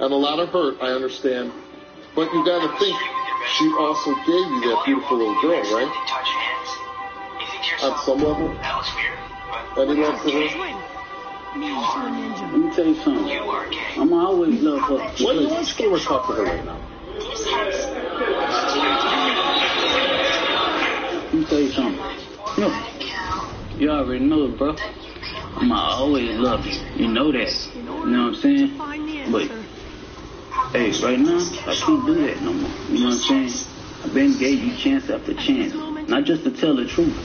and a lot of hurt, I understand. But you got to think, she also gave you that beautiful little girl, right? On some level? Any love for her? Let me tell you something. I'm always love her. Why don't you go and talk to her right now? Let me tell you something. No. You already know it, bro. I'ma always love you. You know that. You know what I'm saying? But, hey, right now, I can't do that no more. You know what I'm saying? I've been gave you chance after chance. Not just to tell the truth.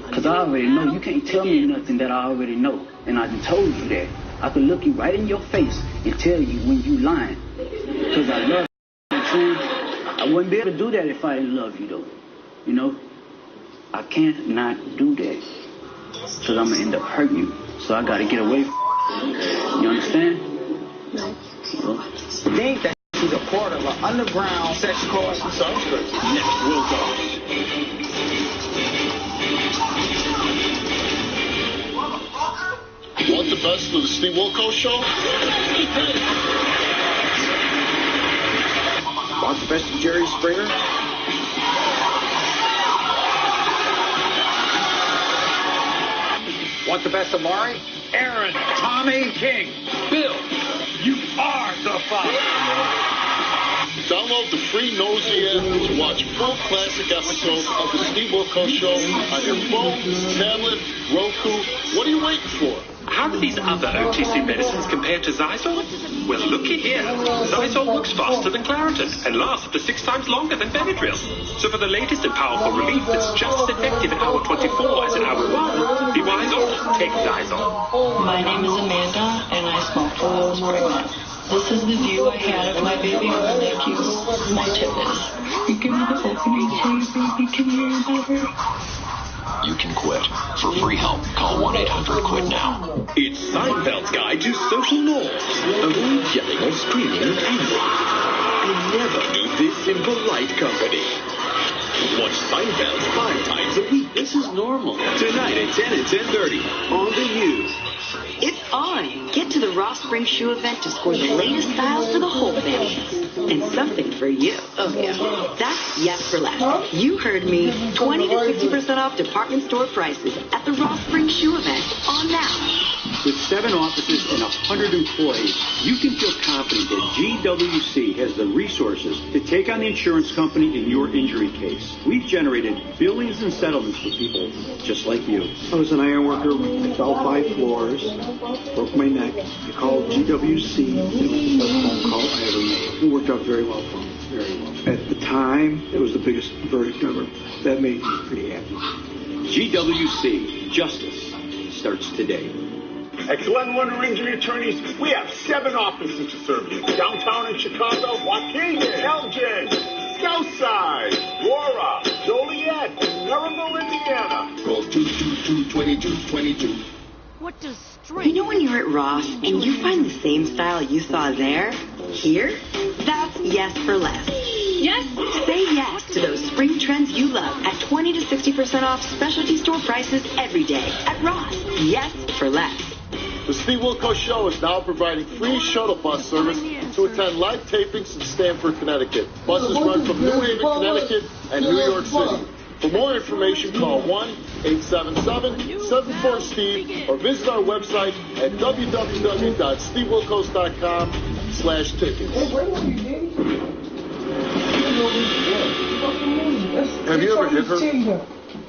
Because I already know. You can't tell me nothing that I already know. And I done told you that. I could look you right in your face and tell you when you lying. Because I love you. I wouldn't be able to do that if I didn't love you, though. You know? I can't not do that. Because I'm going to end up hurting you. So I got to get away from you. You understand? No. Think that she's a part of an underground sex cult. Sounds good. Next, we'll go. Want the best of the Steve Wilkos show? Want the best of Jerry Springer? Want the best of Maury? Aaron, Tommy, King. Bill, you are the father. Download the free Nosy app to watch full classic episodes of the Steve Wilkos show on your phone, tablet, Roku. What are you waiting for? How do these other OTC medicines compare to Zysol? Well, looky here. Zysol works faster than Claritin and lasts up to 6 times longer than Benadryl. So for the latest and powerful relief that's just as effective in hour 24 as in hour 1, be wise or take Zysol. My name is Amanda, and I smoked while I was pregnant. This is the view I had of my baby on my nephew. My tip is, you give me the opening so your baby can hear better. You can quit. For free help, call 1-800-QUIT now. It's Seinfeld's Guide to Social Norms. Avoid yelling or screaming in anger. And never do this in polite company. Watch Seinfeld 5 times a week. This is normal. Tonight at 10 and 10:30 on the U. It's on. Get to the Ross Spring Shoe event to score the latest styles for the whole family. And something for you. Oh, yeah. That's Yes for Less. You heard me. 20 to 60% off department store prices at the Ross Spring Shoe event. On now. With 7 offices and 100 employees, you can feel confident that GWC has the resources to take on the insurance company in your injury case. We've generated billions in settlements for people just like you. I was an iron worker. I fell 5 floors, broke my neck. I called GWC. It was the best phone call I ever made. It worked out very well for me, very well. At the time, it was the biggest verdict ever. That made me pretty happy. GWC, justice starts today. At Glenn Wonder Injury Attorneys, we have 7 offices to serve you. Downtown in Chicago, Waukegan, Elgin, Southside, Laura, Joliet, and Maryville, Indiana. Call 222-2222. What does string? You know when you're at Ross and you find the same style you saw there, here? That's Yes for Less. Yes? Say yes to those spring trends you love at 20 to 60% off specialty store prices every day at Ross. Yes for Less. The Steve Wilkos Show is now providing free shuttle bus service to attend live tapings in Stamford, Connecticut. Buses run from New Haven, Connecticut, and New York City. For more information, call 1-877-74-STEVE or visit our website at www.stevewilkos.com/tickets. Have you ever hit her?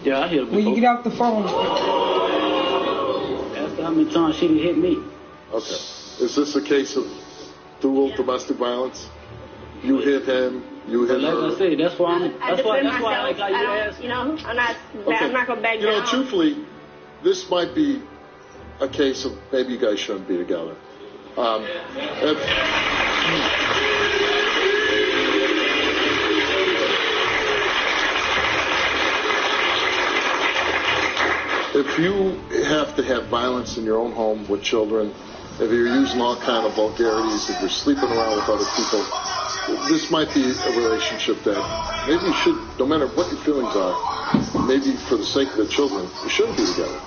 Yeah, I hit her before. When you get off the phone. Ask her how many times she done hit me. Okay. Is this a case of dual domestic violence? You hit him, you hit her. Like I said, that's why I like how you ask. You know, I'm not gonna back down. Truthfully, this might be a case of maybe you guys shouldn't be together. If you have to have violence in your own home with children, if you're using all kind of vulgarities, if you're sleeping around with other people, this might be a relationship that maybe you should, no matter what your feelings are, maybe for the sake of the children, you shouldn't be together.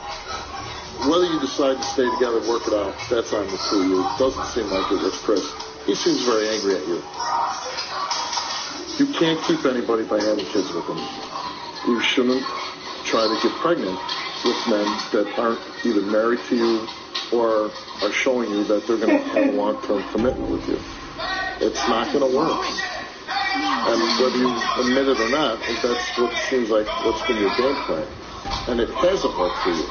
Whether you decide to stay together and work it out, that's on the two of you. It doesn't seem like it with Chris. He seems very angry at you. You can't keep anybody by having kids with them. You shouldn't try to get pregnant with men that aren't either married to you or are showing you that they're going to have a long-term commitment with you. It's not going to work. And whether you admit it or not, that's what seems like what's been your game plan. And it hasn't worked for you.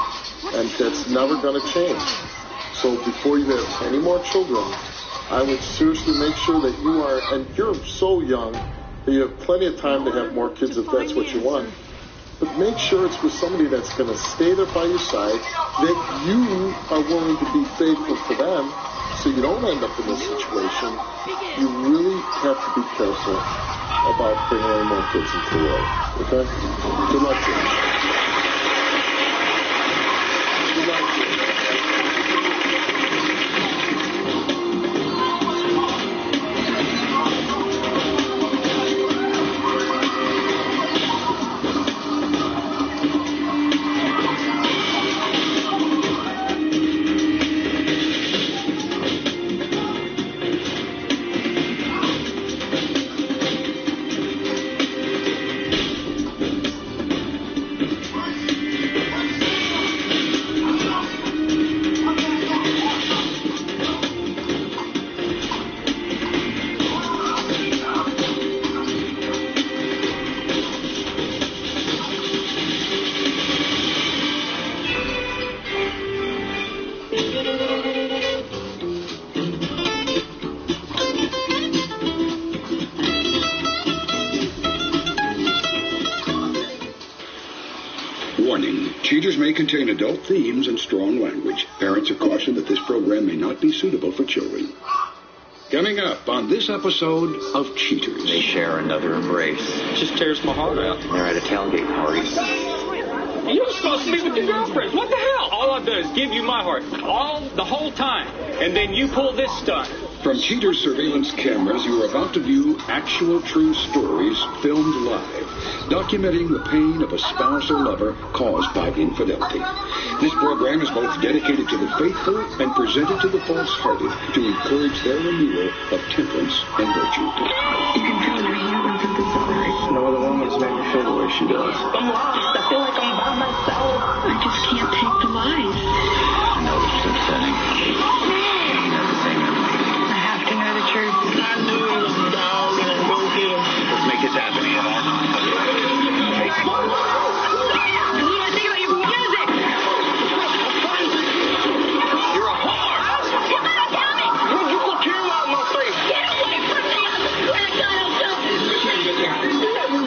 And that's never going to change. So before you have any more children, I would seriously make sure that you are, and you're so young that you have plenty of time to have more kids if that's what you want. But make sure it's with somebody that's going to stay there by your side, that you are willing to be faithful to them so you don't end up in this situation. You really have to be careful about bringing any more kids into the world. Okay? Good luck to you. Good luck to you. Cheaters may contain adult themes and strong language. Parents are cautioned that this program may not be suitable for children. Coming up on this episode of Cheaters. They share another embrace. Just tears my heart out. They're at a tailgate party. You were supposed to be with your girlfriend. What the hell? All I've done is give you my heart. The whole time. And then you pull this stunt. From Cheaters surveillance cameras, you are about to view actual true stories filmed live, documenting the pain of a spouse or lover caused by infidelity. This program is both dedicated to the faithful and presented to the false-hearted to encourage their renewal of temperance and virtue. You can feel your heart when something's so right. No other woman's made me feel the way she does. I'm lost. I feel like I'm by myself. I just can't take the lies. I know it's upsetting. The truth. I knew it was a dog and I broke it. Let's make this happen. What do I think about your music? You're a whore. Get back at me! Would you put your mouth in my face? Get away from me! I swear to God, I'll kill you.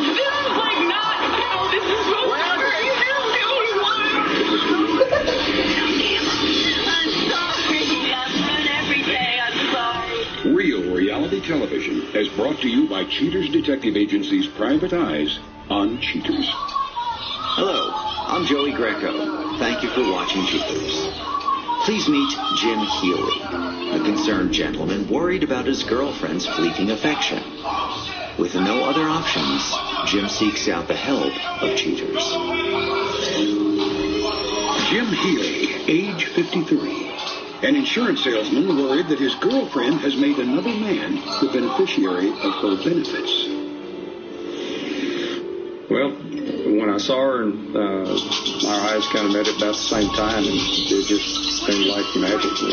Feels like not how this is supposed to work. You just do what you want. I'm sorry. I've done everything. I'm sorry. Real reality television is brought to you by Cheaters Detective Agency's Private Eyes on Cheaters. Hello, I'm Joey Greco. Thank you for watching Cheaters. Please meet Jim Healy, a concerned gentleman worried about his girlfriend's fleeting affection. With no other options, Jim seeks out the help of Cheaters. Jim Healy, age 53. An insurance salesman worried that his girlfriend has made another man the beneficiary of her benefits. Well, when I saw her, and our eyes kind of met at about the same time, and it just seemed like magic. It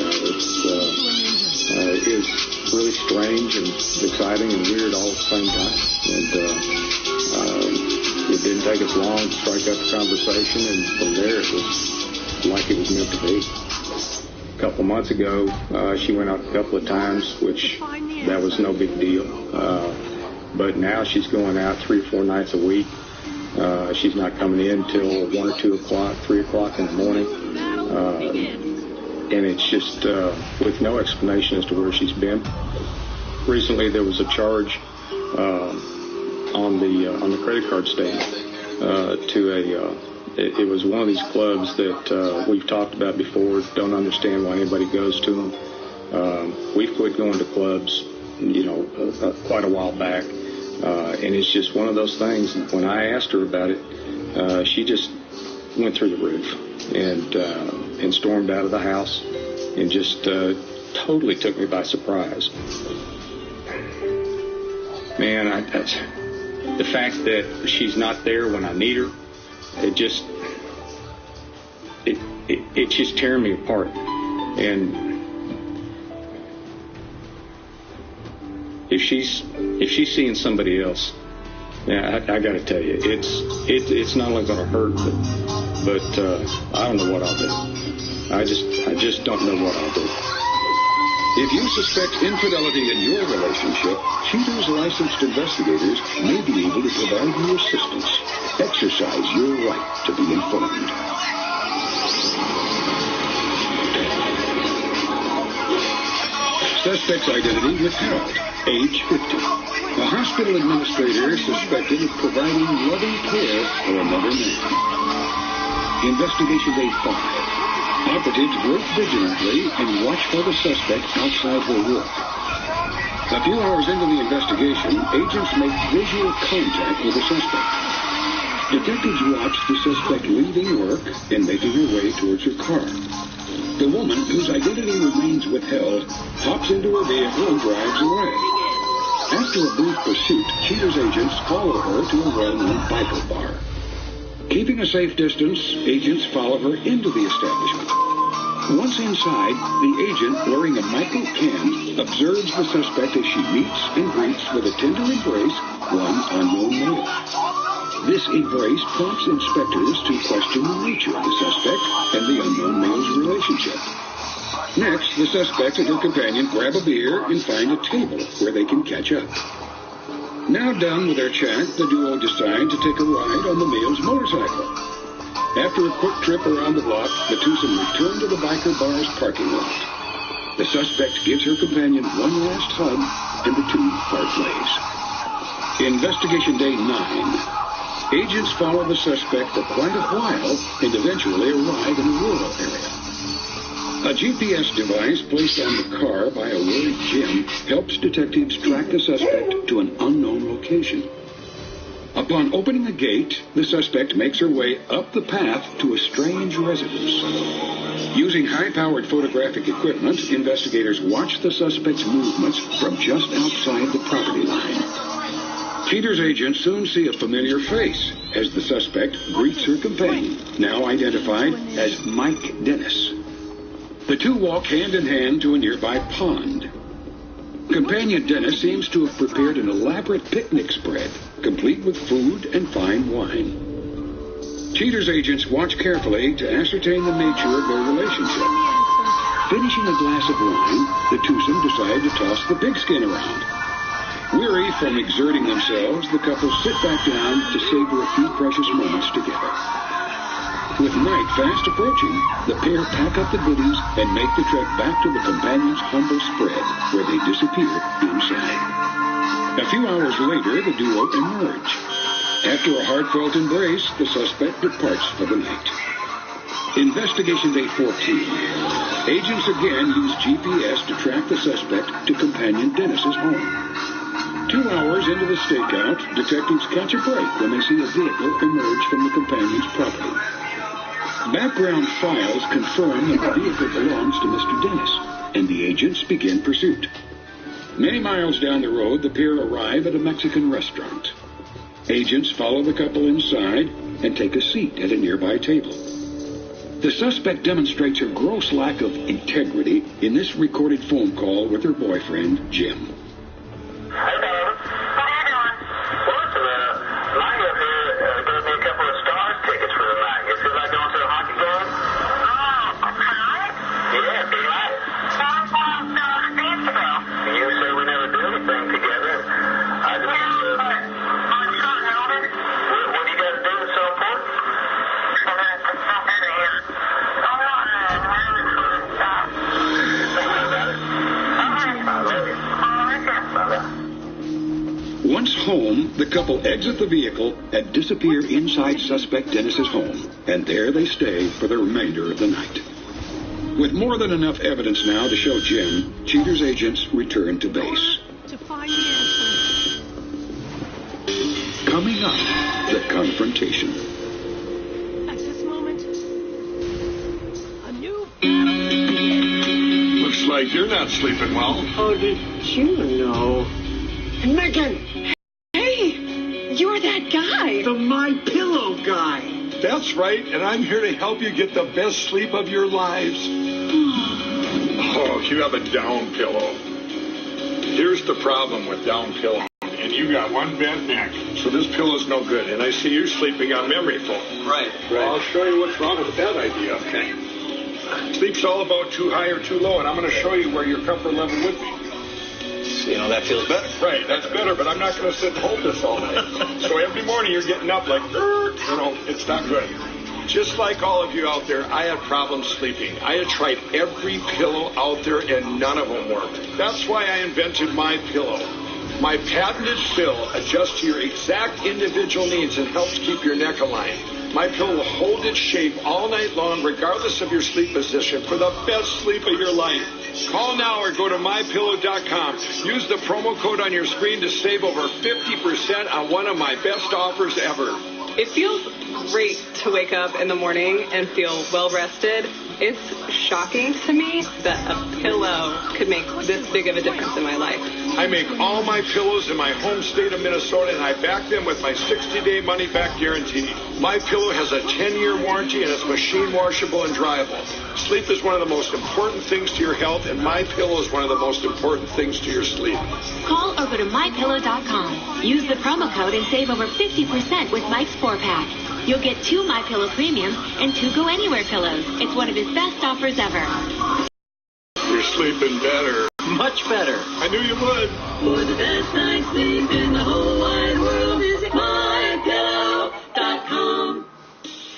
was really strange and exciting and weird all at the same time. And it didn't take us long to strike up a conversation, and from there it was like it was meant to be. A couple months ago, she went out a couple of times, which that was no big deal. But now she's going out 3 or 4 nights a week. She's not coming in till 1 or 2 o'clock, 3 o'clock in the morning. And it's just with no explanation as to where she's been. Recently, there was a charge on the credit card statement it was one of these clubs that we've talked about before. Don't understand why anybody goes to them. We've quit going to clubs, quite a while back, and it's just one of those things. When I asked her about it, she just went through the roof and stormed out of the house and just totally took me by surprise. Man, the fact that she's not there when I need her, it's just tearing me apart. And if she's seeing somebody else, yeah, I got to tell you, it's not only going to hurt, but I don't know what I'll do. I just don't know what I'll do. If you suspect infidelity in your relationship, Cheater's licensed investigators may be able to provide you assistance. Exercise your right to be informed. Suspect's identity withheld, age 50. A hospital administrator suspected of providing loving care for another man. Investigation day 5. Operatives work vigilantly and watch for the suspect outside her work. A few hours into the investigation, agents make visual contact with the suspect. Detectives watch the suspect leaving work and making her way towards her car. The woman, whose identity remains withheld, hops into her vehicle and drives away. After a brief pursuit, Cheater's agents follow her to a well-known biker bar. Keeping a safe distance, agents follow her into the establishment. Once inside, the agent, wearing a micro can, observes the suspect as she meets and greets with a tender embrace one unknown male. This embrace prompts inspectors to question the nature of the suspect and the unknown male's relationship. Next, the suspect and her companion grab a beer and find a table where they can catch up. Now done with their chat, the duo decide to take a ride on the male's motorcycle. After a quick trip around the block, the twosome return to the biker bar's parking lot. The suspect gives her companion one last hug, and the two part ways. Investigation day 9. Agents follow the suspect for quite a while and eventually arrive in a rural area. A GPS device placed on the car by a worried Jim helps detectives track the suspect to an unknown location. Upon opening a gate, the suspect makes her way up the path to a strange residence. Using high-powered photographic equipment, investigators watch the suspect's movements from just outside the property line. Cheater's agents soon see a familiar face as the suspect greets her companion, now identified as Mike Dennis. The two walk hand in hand to a nearby pond. Companion Dennis seems to have prepared an elaborate picnic spread, complete with food and fine wine. Cheater's agents watch carefully to ascertain the nature of their relationship. Finishing a glass of wine, the twosome decide to toss the pigskin around. Weary from exerting themselves, the couple sit back down to savor a few precious moments together. With night fast approaching, the pair pack up the goodies and make the trek back to the companion's humble spread, where they disappear inside. A few hours later, the duo emerge. After a heartfelt embrace, the suspect departs for the night. Investigation day 14. Agents again use GPS to track the suspect to companion Dennis's home. 2 hours into the stakeout, detectives catch a break when they see a vehicle emerge from the companion's property. Background files confirm that the vehicle belongs to Mr. Dennis, and the agents begin pursuit. Many miles down the road, the pair arrive at a Mexican restaurant. Agents follow the couple inside and take a seat at a nearby table. The suspect demonstrates her gross lack of integrity in this recorded phone call with her boyfriend, Jim. Hey, David. What are you doing? Well, listen, Lonnie up here gave me a couple of Stars tickets for the night. You feel like going to a hockey game? Oh, tonight? Yeah, do you like it? Sounds like days ago. You say we never do anything together. I just... I'm so nervous. What do you got to do that's so important? Once home, the couple exit the vehicle and disappear inside suspect Dennis's home, and there they stay for the remainder of the night. With more than enough evidence now to show Jim, Cheater's agents return to base. To find the answer. Coming up, the confrontation. At this moment, a new... Looks like you're not sleeping well. How did you know? Megan! Hey, you're that guy. The My Pillow guy. That's right, and I'm here to help you get the best sleep of your lives. Oh, you have a down pillow. Here's the problem with down pillow. And you got one bent neck, so this pillow's no good. And I see you're sleeping on memory foam. Right. Well, I'll show you what's wrong with that idea, okay? Sleep's all about too high or too low, and I'm going to show you where your comfort level would be. You know, that feels better. Right, that's better, but I'm not going to sit and hold this all night. So every morning you're getting up like, it's not good. Just like all of you out there, I had problems sleeping. I had tried every pillow out there, and none of them worked. That's why I invented My Pillow. My patented fill adjusts to your exact individual needs and helps keep your neck aligned. My Pillow will hold its shape all night long, regardless of your sleep position, for the best sleep of your life. Call now or go to mypillow.com. Use the promo code on your screen to save over 50% on one of my best offers ever. It feels great to wake up in the morning and feel well rested. It's shocking to me that a pillow could make this big of a difference in my life. I make all my pillows in my home state of Minnesota, and I back them with my 60-day money-back guarantee. My Pillow has a 10-year warranty, and it's machine washable and dryable. Sleep is one of the most important things to your health, and My Pillow is one of the most important things to your sleep. Call or go to mypillow.com. Use the promo code and save over 50% with Mike's 4-pack. You'll get 2 My Pillow Premium and 2 Go Anywhere pillows. It's one of his best offers ever. You're sleeping better. Much better. I knew you would. For the best night's sleep in the whole wide world, visit mypillow.com.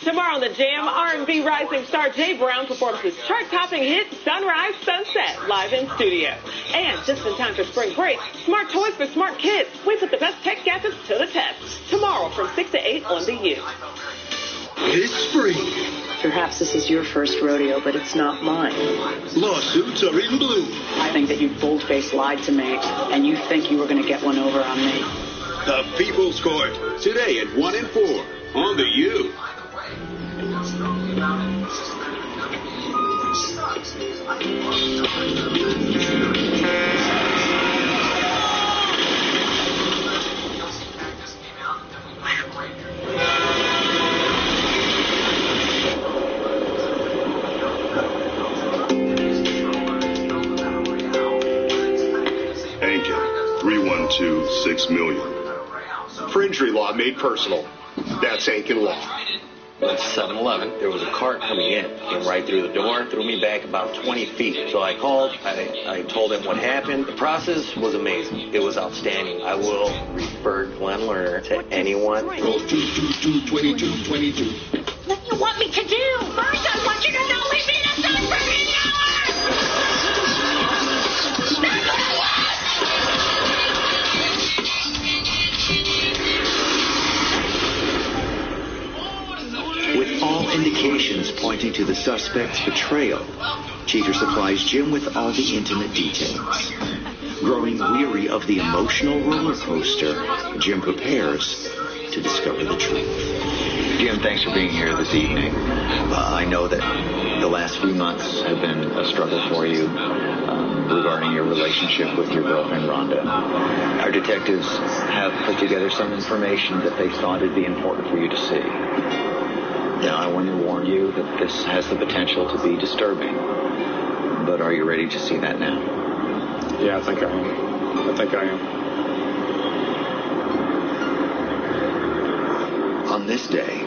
Tomorrow on the Jam, R&B rising star Jay Brown performs his chart-topping hit Sunrise Sunset live in studio. And just in time for spring break, smart toys for smart kids. We put the best tech gadgets to the test. Tomorrow from 6 to 8 on The U. This spring. Perhaps this is your first rodeo, but it's not mine. Lawsuits are in bloom. I think that you bold-faced lied to me, and you think you were going to get one over on me. The People's Court, today at 1 and 4 on The U. Aiken, 312-6 million. For injury law made personal. That's Aiken Law. Went to 7-Eleven. There was a cart coming in. Came right through the door, threw me back about 20 feet. So I called. I told him what happened. The process was amazing. It was outstanding. I will refer Glenn Lerner to anyone. Roll 222-22-22. What do you want me to do? First, I want you to not leave me in a sun for 8 hours! That's what I want! With all indications pointing to the suspect's betrayal, Cheater supplies Jim with all the intimate details. Growing weary of the emotional roller coaster, Jim prepares to discover the truth. Jim, thanks for being here this evening. I know that the last few months have been a struggle for you regarding your relationship with your girlfriend, Rhonda. Our detectives have put together some information that they thought it'd be important for you to see. Now, I want to warn you that this has the potential to be disturbing. But are you ready to see that now? Yeah, I think I am. On this day,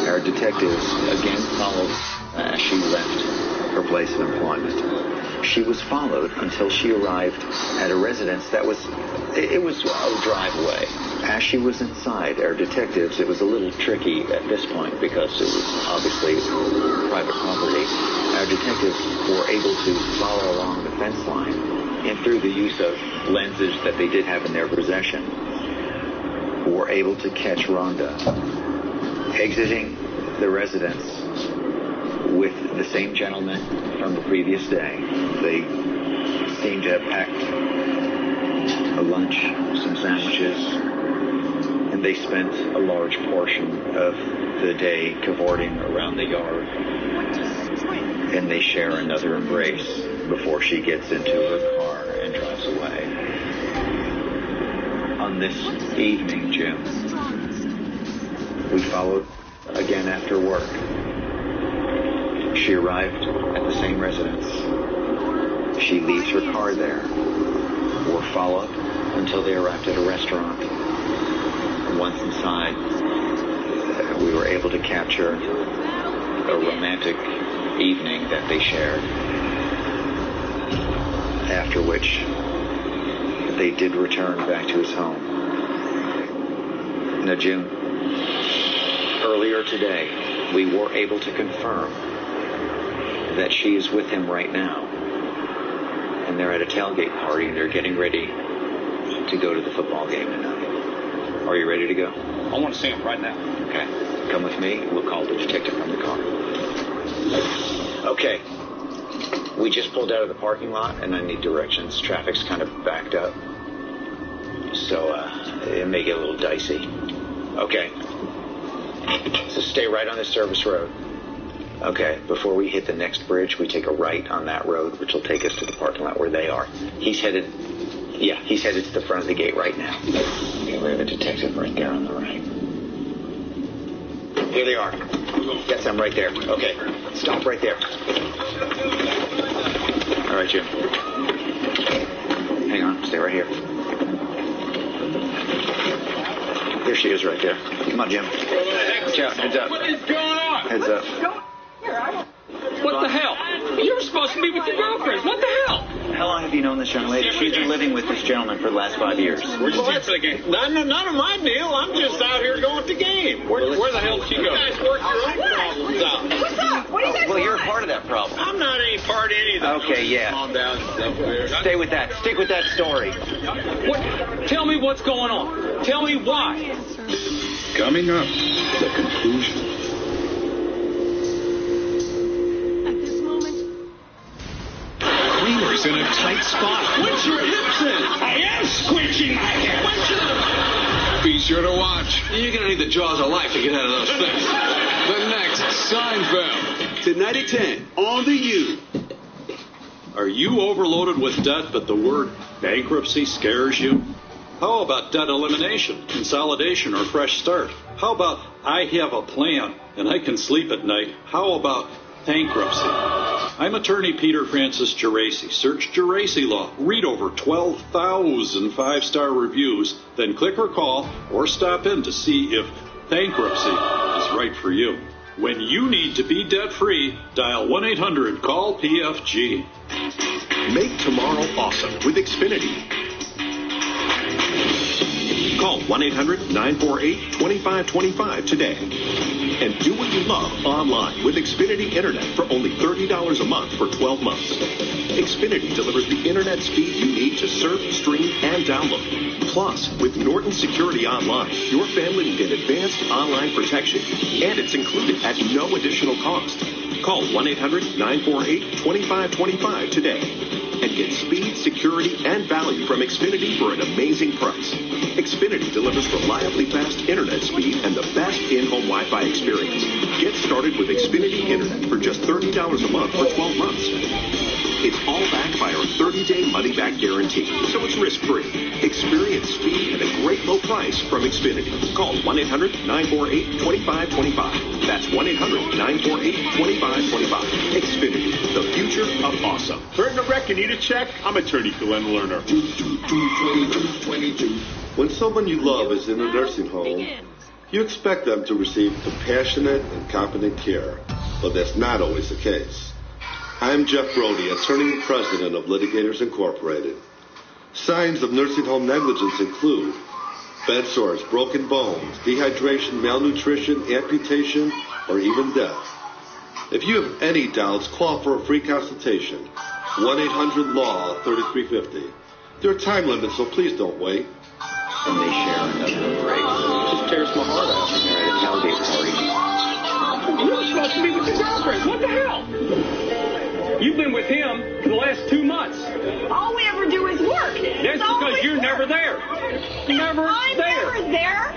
our detectives again followed as she left her place of employment. She was followed until she arrived at a residence that was a drive away. As she was inside, our detectives, it was a little tricky at this point because it was obviously private property. Our detectives were able to follow along the fence line, and through the use of lenses that they did have in their possession, were able to catch Rhonda exiting the residence with the same gentleman from the previous day. They seemed to have packed a lunch, some sandwiches, and they spent a large portion of the day cavorting around the yard. And they share another embrace before she gets into her car and drives away. On this evening, Jim, we followed again after work. She arrived at the same residence. She leaves her car there. We're followed until they arrived at a restaurant. Once inside, we were able to capture a romantic evening that they shared. After which, they did return back to his home. Now, Jim, earlier today, we were able to confirm that she is with him right now. And they're at a tailgate party, and they're getting ready to go to the football game tonight. Are you ready to go? I want to see him right now. Okay. Come with me. We'll call the detective from the car. Okay. We just pulled out of the parking lot, and I need directions. Traffic's kind of backed up. So, it may get a little dicey. Okay. So stay right on this service road. Okay. Before we hit the next bridge, we take a right on that road, which will take us to the parking lot where they are. He's headed to the front of the gate right now. Okay, we have a detective right there on the right. Here they are. Yes, I'm right there. Okay. Stop right there. All right, Jim. Hang on. Stay right here. There she is right there. Come on, Jim. Watch out. Heads up. What is going on? Heads up. What the hell? You're supposed to be with your girlfriend. What the hell? How long have you known this young lady? She's been living with this gentleman for the last 5 years. Well, that's the game. None of my deal. I'm just out here going to the game. Where the hell did she go? You guys work your own problems out. What's up? What do you guys Well, you're a part of that problem. I'm not any part of any of that. Okay, yeah. Calm down. Stay with that. Stick with that story. What? Tell me what's going on. Tell me why. Coming up, the conclusion. Wheeler's in a tight spot. Squinch your hips in. I am squinching my hips. Be sure to watch. You're going to need the jaws of life to get out of those things. The next Seinfeld. Tonight at 10 on the U. Are you overloaded with debt, but the word bankruptcy scares you? How about debt elimination, consolidation, or fresh start? How about I have a plan and I can sleep at night? How about bankruptcy? I'm attorney Peter Francis Geraci. Search Geraci Law. Read over 12,000 five-star reviews. Then click or call or stop in to see if bankruptcy is right for you. When you need to be debt-free, dial 1-800-CALL-PFG. Make tomorrow awesome with Xfinity. Call 1-800-948-2525 today. And do what you love online with Xfinity Internet for only $30 a month for 12 months. Xfinity delivers the internet speed you need to surf, stream, and download. Plus, with Norton Security Online, your family will get advanced online protection, and it's included at no additional cost. Call 1-800-948-2525 today. and get speed, security, and value from Xfinity for an amazing price. Xfinity delivers reliably fast internet speed and the best in-home Wi-Fi experience. Get started with Xfinity Internet for just $30 a month for 12 months. It's all backed by our 30-day money-back guarantee, so it's risk-free. Experience speed at a great low price from Xfinity. Call 1-800-948-2525. That's 1-800-948-2525. Xfinity, the future of awesome. Heard in a wreck, you need a check? I'm attorney Glenn Lerner. 22. When someone you love is in a nursing home, you expect them to receive compassionate and competent care, but that's not always the case. I'm Jeff Brody, attorney and president of Litigators Incorporated. Signs of nursing home negligence include bed sores, broken bones, dehydration, malnutrition, amputation, or even death. If you have any doubts, call for a free consultation. 1-800-LAW-3350. There are time limits, so please don't wait. And they share another break. Just tears my heart out. They're at a tailgate party. You're supposed to be with your girlfriend. What the hell? You've been with him for the last 2 months. All we ever do is work. That's because you're never there. I'm never there.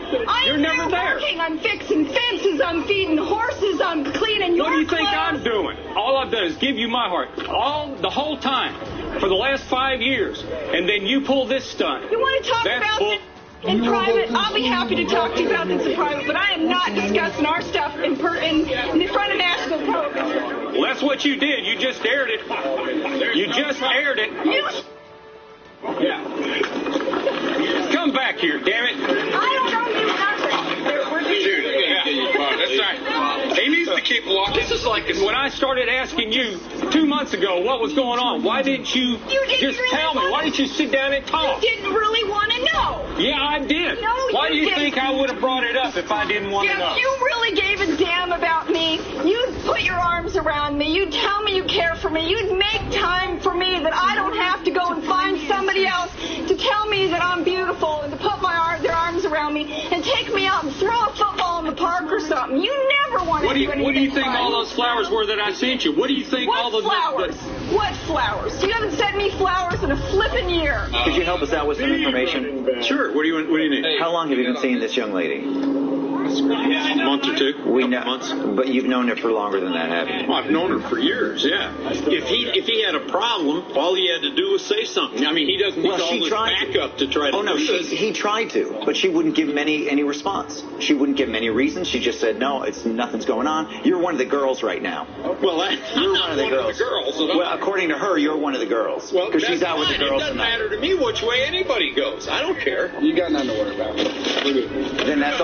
You're never there. Working. I'm fixing fences. I'm feeding horses. I'm cleaning your What do you think clothes. I'm doing? All I've done is give you my heart. The whole time. For the last 5 years. And then you pull this stunt. You want to talk about this in private? I'll be happy to talk to you about this in private, but I am not discussing our stuff in the front of Nashville Program. Well, that's what you did. You just aired it. You just aired it. Yeah. Come back here, damn it. I don't know you nothing. That's right. He needs to keep walking. This is like when I started asking you 2 months ago what was going on. Why didn't you just tell me? Why didn't you sit down and talk? You didn't really want to know. Yeah, I did. No, Why do you didn't. think I would have brought it up if I didn't want to know? If you really gave a damn about me, you'd put your arms around me. You'd tell me you care for me. You'd make time for me that I don't have to go and find somebody else to tell me that I'm beautiful and to put their arms around me and take me out and throw a football in the park or something. You never wanted to do anything. What do you think fun. all those flowers were that I sent you? What do you think all the flowers? What flowers? You haven't sent me flowers in a flippin' year. Could you help us out with some information? Sure. What do you need? How long have you been seeing this young lady? A month or two. We know, months. But you've known her for longer than that, haven't you? Well, I've known her for years. Yeah. If he had a problem, all he had to do was say something. I mean, he doesn't need all this backup to try to. Oh no, he tried to, but she wouldn't give him any response. She wouldn't give him any reasons. She just said, "No, nothing's going on. You're one of the girls right now." Well, you're one of the girls. Well, according to her, you're one of the girls. Well, because she's out with the girls It doesn't tonight. matter to me which way anybody goes. I don't care. You got nothing to worry about. Then that's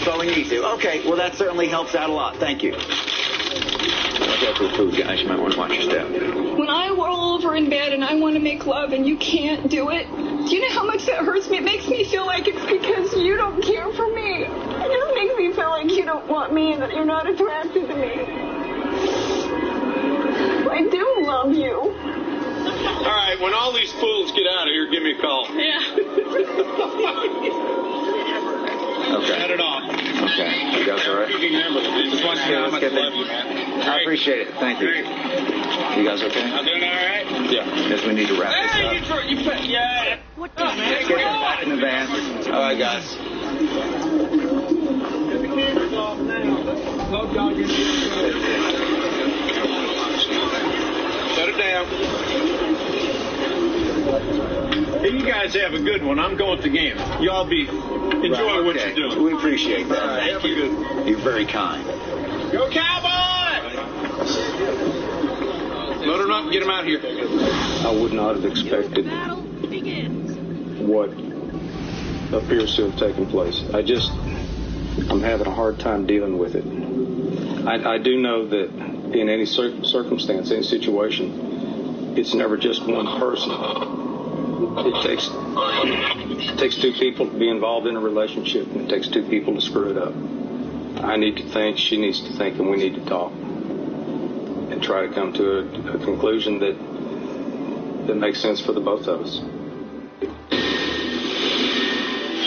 all we need to. Okay, well that certainly helps out a lot. Thank you. Watch out for the food, guys. You might want to watch your step. When I roll over in bed and I want to make love and you can't do it, do you know how much that hurts me? It makes me feel like it's because you don't care for me. It just makes me feel like you don't want me and that you're not attracted to me. I do love you. All right, when all these fools get out of here, give me a call. Yeah. Okay. Cut it off. Okay. You guys all right? Just want to know how much I love you, man. I appreciate it. Thank you. You guys okay? I'm doing all right? Yeah. Guess we need to wrap this up. Yeah. What the man? Let's get them back in the van. All right, guys. Shut it down. Hey, you guys have a good one. I'm going to the game. Y'all enjoy what you're doing. We appreciate that. Thank you. You're very kind. Go Cowboys! Load them up and get them out here. I would not have expected what appears to have taken place. I'm having a hard time dealing with it. I do know that in any circumstance, any situation, it's never just one person. It takes two people to be involved in a relationship, and it takes two people to screw it up. I need to think, she needs to think, and we need to talk and try to come to a conclusion that makes sense for the both of us.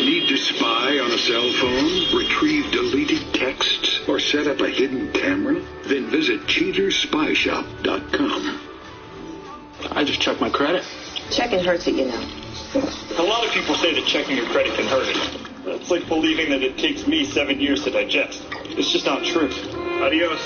Need to spy on a cell phone, retrieve deleted texts, or set up a hidden camera? Then visit cheaterspyshop.com. I just check my credit. Checking hurts it, you know. A lot of people say that checking your credit can hurt it. It's like believing that it takes me 7 years to digest. It's just not true. Adios.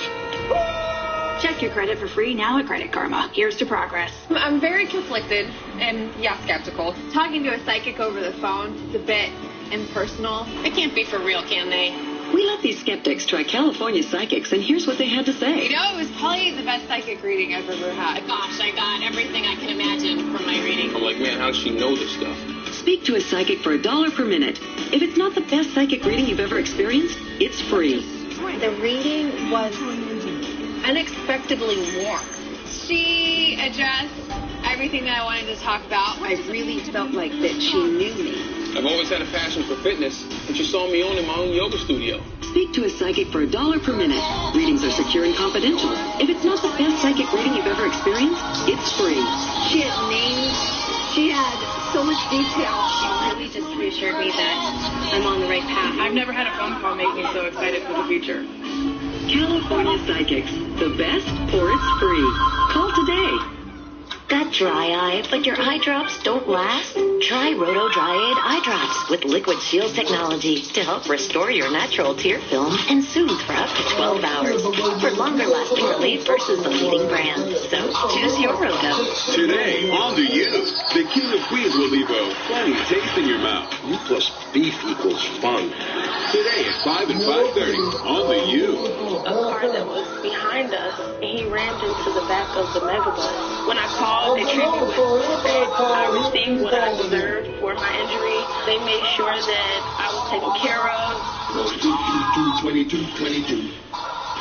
Check your credit for free now at Credit Karma. Here's to progress. I'm very conflicted and, skeptical. Talking to a psychic over the phone is a bit impersonal. It can't be for real, can they? We let these skeptics try California psychics, and here's what they had to say. You know, it was probably the best psychic reading I've ever had. Gosh, I got everything I can imagine from my reading. I'm like, man, how does she know this stuff? Speak to a psychic for $1 per minute. If it's not the best psychic reading you've ever experienced, it's free. The reading was unexpectedly warm. She addressed everything that I wanted to talk about. I really felt like that she knew me. I've always had a passion for fitness, and she saw me owning my own yoga studio. Speak to a psychic for $1 per minute. Readings are secure and confidential. If it's not the best psychic reading you've ever experienced, it's free. She had names. She had so much detail. She really just reassured me that I'm on the right path. I've never had a phone call make me so excited for the future. California Psychics. The best, or it's free. Call today. Got dry eye, but your eye drops don't last? Try Roto Dry Aid Eye Drops with Liquid Shield technology to help restore your natural tear film and soothe for up to 12 hours for longer lasting relief versus the leading brand. So choose your Roto. Today on The U, the King of Queens will leave a funny taste in your mouth. U plus beef equals fun. Today at 5 and 5:30 on The U. A car that was behind us, he rammed into the back of the megabus. When I called, they treated me with respect. I received what I deserved for my injury. They made sure that I was taken care of. 22.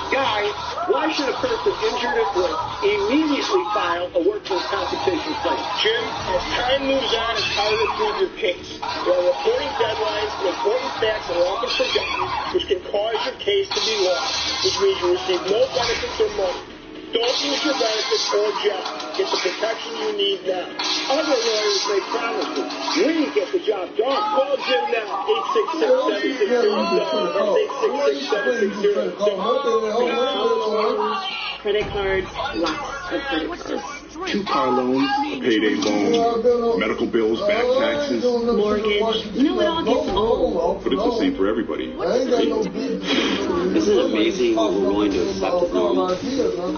Guys, why should a person injured at work immediately file a workers' compensation claim? Jim, as time moves on, it's harder to prove your case. There are reporting deadlines and important facts are often forgotten, which can cause your case to be lost, which means you receive no benefits or money. Don't lose your benefits or job. Get the protection you need now. Other lawyers make promises. We get the job done. Call Jim now. 866-760-7. Credit cards, lots of credit cards. 2-car loans, a payday loan, medical bills, back taxes. Mortgage. You know, it all gets old. But it's the same for everybody. Isn't it amazing what we're willing to accept as normal?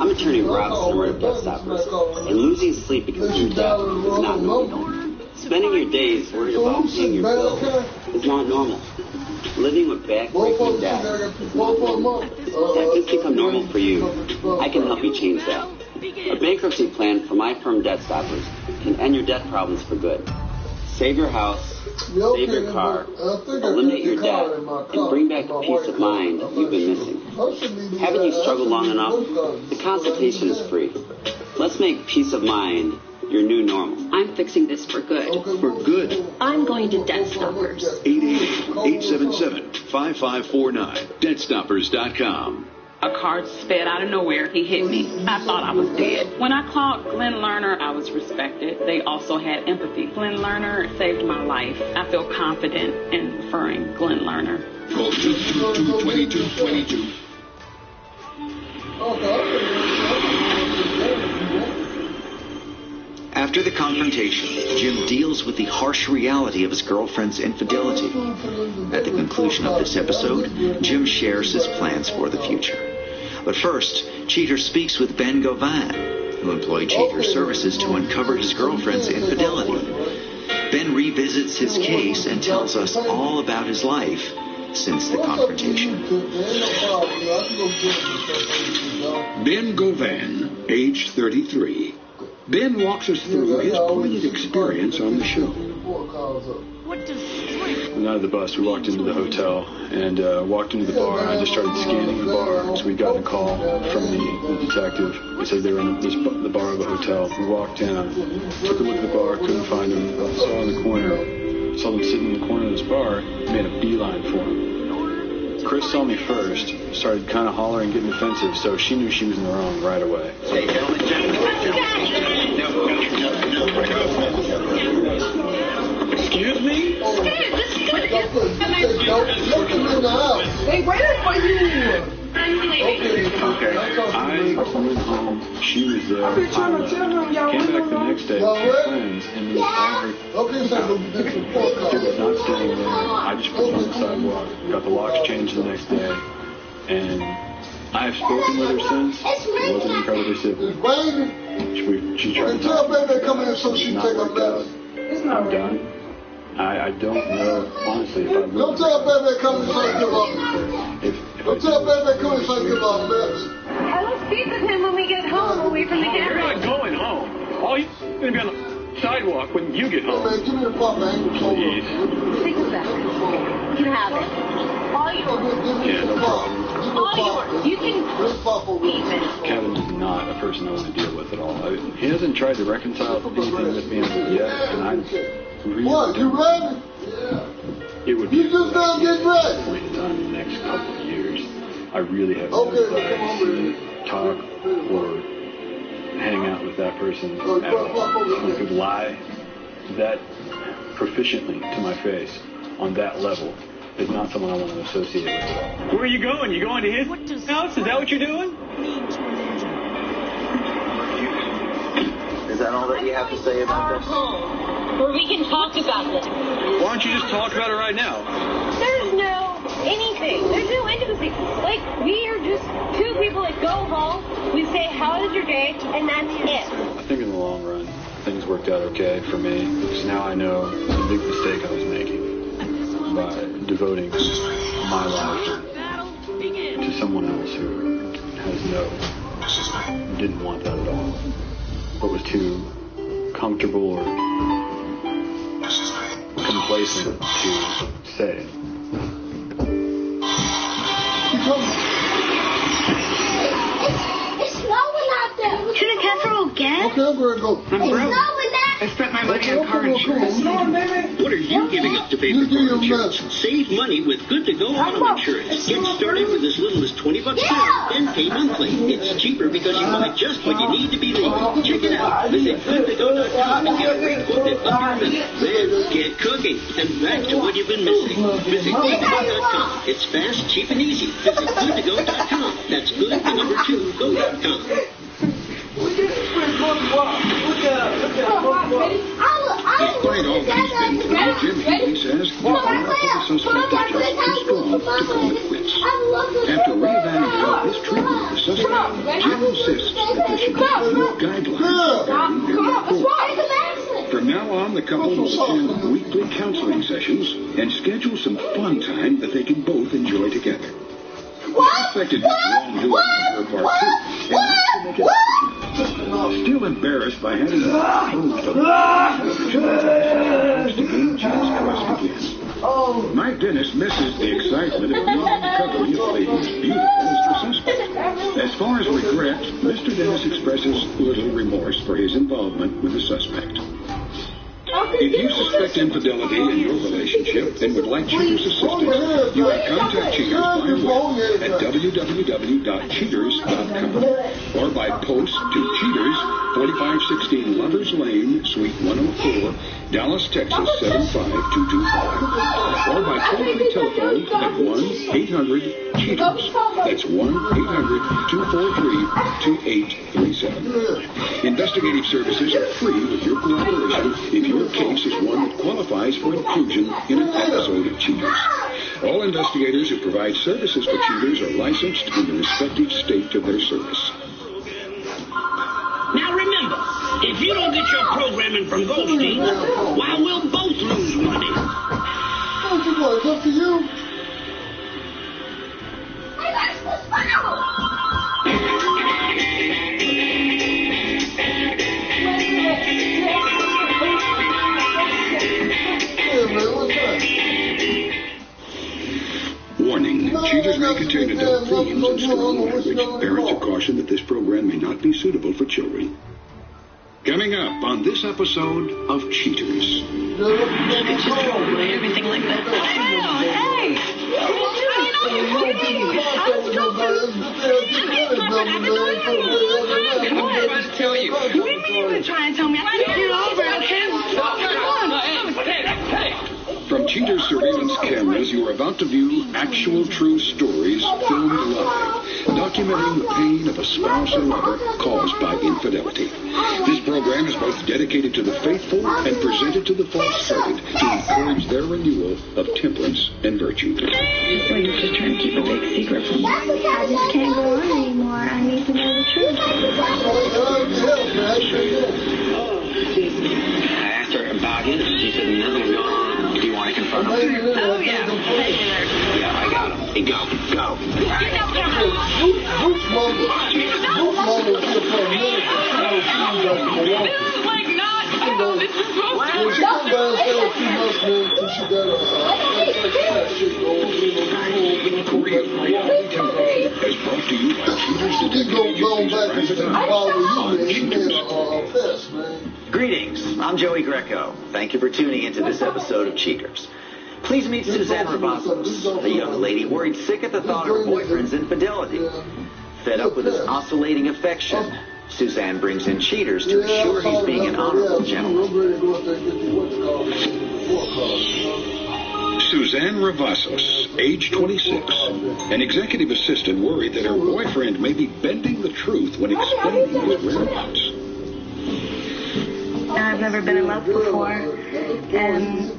I'm attorney Rob Summer of Death Stoppers, and losing sleep because of your death is not normal. Spending your days worried about paying your bills is not normal. Living with back-breaking debt is not normal. That can become normal for you. I can help you change that. A bankruptcy plan for my firm Debt Stoppers can end your debt problems for good. Save your house, save your car, eliminate your debt, and bring back the peace of mind you've been missing. Haven't you struggled long enough? The consultation is free. Let's make peace of mind your new normal. I'm fixing this for good. For good. I'm going to Debt Stoppers. 888-877-5549. DebtStoppers.com. A car sped out of nowhere. He hit me. I thought I was dead. When I called Glenn Lerner, I was respected. They also had empathy. Glenn Lerner saved my life. I feel confident in referring Glenn Lerner. Call 222-2222. After the confrontation, Jim deals with the harsh reality of his girlfriend's infidelity. At the conclusion of this episode, Jim shares his plans for the future. But first, Cheater speaks with Ben Gauvin, who employed Cheater's services to uncover his girlfriend's infidelity. Ben revisits his case and tells us all about his life since the confrontation. Ben Gauvin, age 33. Ben walks us through his poignant experience on the show. And out of the bus, we walked into the hotel and walked into the bar, and I just started scanning the bar. So we got a call from the detective. They said they were in the bar of a hotel. We walked in, took a look at the bar, couldn't find them. Saw in the corner, saw them sitting in the corner of this bar, made a beeline for him. Chris saw me first, started kind of hollering, getting defensive, so she knew she was in the wrong right away. Hey, gentlemen. Excuse me? Hey, waited for you. Okay. I went home. She was there. I left. Came back the next day with friends, and then all her it was not staying there. I just put it on the sidewalk. Got the locks changed the next day, and I have spoken with her since. It wasn't incredibly civil. She tried to talk to me. Not worked out. I'm done. I don't know, honestly, if I really... Don't tell baby come and say give up. Don't tell baby come and say give up, bitch. I will speak with him when we get home, away from the You're camera. not going home. All you're going to be on the sidewalk when you get home. Man, give me the pop, man. Please. Think of that. You can have it. All yours. Yeah, no problem. All yours. You can keep it. Kevin is not a person I want to deal with at all. He hasn't tried to reconcile anything with me yet, and I really What, you ready? It would be You just done get ready. point in time in the next couple of years. I really have no desire to talk or hang out with that person at all. Someone could lie that proficiently to my face on that level is not someone I want to associate with at all. Where are you going? You going to his house? Is that what you're doing? Is that all that you have to say about this? Where we can talk about this. Why don't you just talk about it right now? There's no anything. There's no intimacy. Like, we are just two people that go home, we say, how was your day, and that's it. I think in the long run, things worked out okay for me, because now I know the big mistake I was making by devoting my life to someone else who didn't want that at all, but was too comfortable or complacent to say. It's snowing out there. To the casserole again? Okay, I'm going to go. It's snowing out. I spent my money on car insurance. What are you giving up to pay for car insurance? Save money with good-to-go auto insurance. Get started with as little as $20 down, then pay monthly. It's cheaper because you buy just what you need to be legal. Check it out. Visit goodtogo.com and get a rate quote at under a minute. Then get cooking and back to what you've been missing. Visit goodtogo.com. It's fast, cheap, and easy. Visit goodtogo.com. That's good, the number 2, go.com. Despite all that he's been through, Jim Healy says the warrant for the suspect is just too strong to call it quits. After reevaluating his treatment of the suspect, Jim insists that there should be new guidelines regarding their report. From now on, the couple will attend weekly counseling sessions and schedule some fun time that they can both enjoy together. Suspected wrongdoing on her part too, and wants to make it still embarrassed by having exposed to gain Jim's trust again. Mike Dennis misses the excitement of being recovery of ladies beautiful as the suspect. As far as regret, Mr. Dennis expresses little remorse for his involvement with the suspect. If you suspect infidelity in your relationship and would like Cheaters' assistance, you can contact Cheaters by web at www.cheaters.com or by post to Cheaters, 4516 Lovers Lane, Suite 104, Dallas, Texas 75225, or by toll-free telephone at 1-800-CHEATERS. That's 1-800-243-2837. Investigative services are free with your cooperation if your case is one that qualifies for inclusion in an episode of Cheaters. All investigators who provide services for Cheaters are licensed in the respective state of their service. Now remember, if you don't get your programming from Goldstein, why, we'll both lose money. Don't you know, it's up to you. Hey, that's the smile. Warning, Cheaters may contain adult themes and strong language. Parents are cautioned that this program may not be suitable for children. Coming up on this episode of Cheaters. Everything like that. Hey! I'm trying to tell you. What do you mean you were trying to tell me? I think you're over, okay? Hey! From Cheater's surveillance cameras, you are about to view actual true stories filmed live, documenting the pain of a spouse or lover caused by infidelity. This program is both dedicated to the faithful and presented to the false-hearted to encourage their renewal of temperance and virtue. So you're just trying to keep a big secret from me? I just can't go on anymore. I need to know the truth. I asked her about it. She said nothing's going on. Do you want to confront him? Oh, yeah. Yeah, I got him. Hey, go. This is like not how this is supposed Is brought to you by Cheaters. Greetings, I'm Joey Greco. Thank you for tuning into this episode of Cheaters. Please meet Suzanne Ravazos, a young lady worried sick at the thought of her boyfriend's infidelity. Fed up with his oscillating affection, Suzanne brings in Cheaters to assure he's being an honorable gentleman. Suzanne Ravazos, age 26, an executive assistant worried that her boyfriend may be bending the truth when explaining his whereabouts. I've never been in love before, and,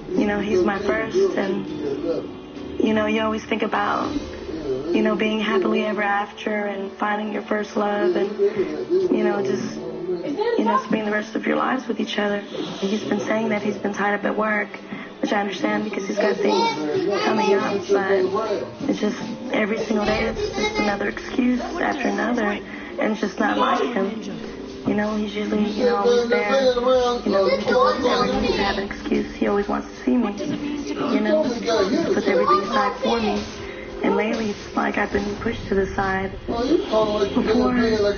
he's my first, and, you always think about, being happily ever after and finding your first love and, just spending the rest of your lives with each other. He's been saying that he's been tied up at work, which I understand because he's got things coming up, but it's just every single day it's just another excuse after another, and it's just not like him. He's usually, always there. He just never needs to have an excuse. He always wants to see me. He puts everything aside for me. And lately, it's like I've been pushed to the side. Before, every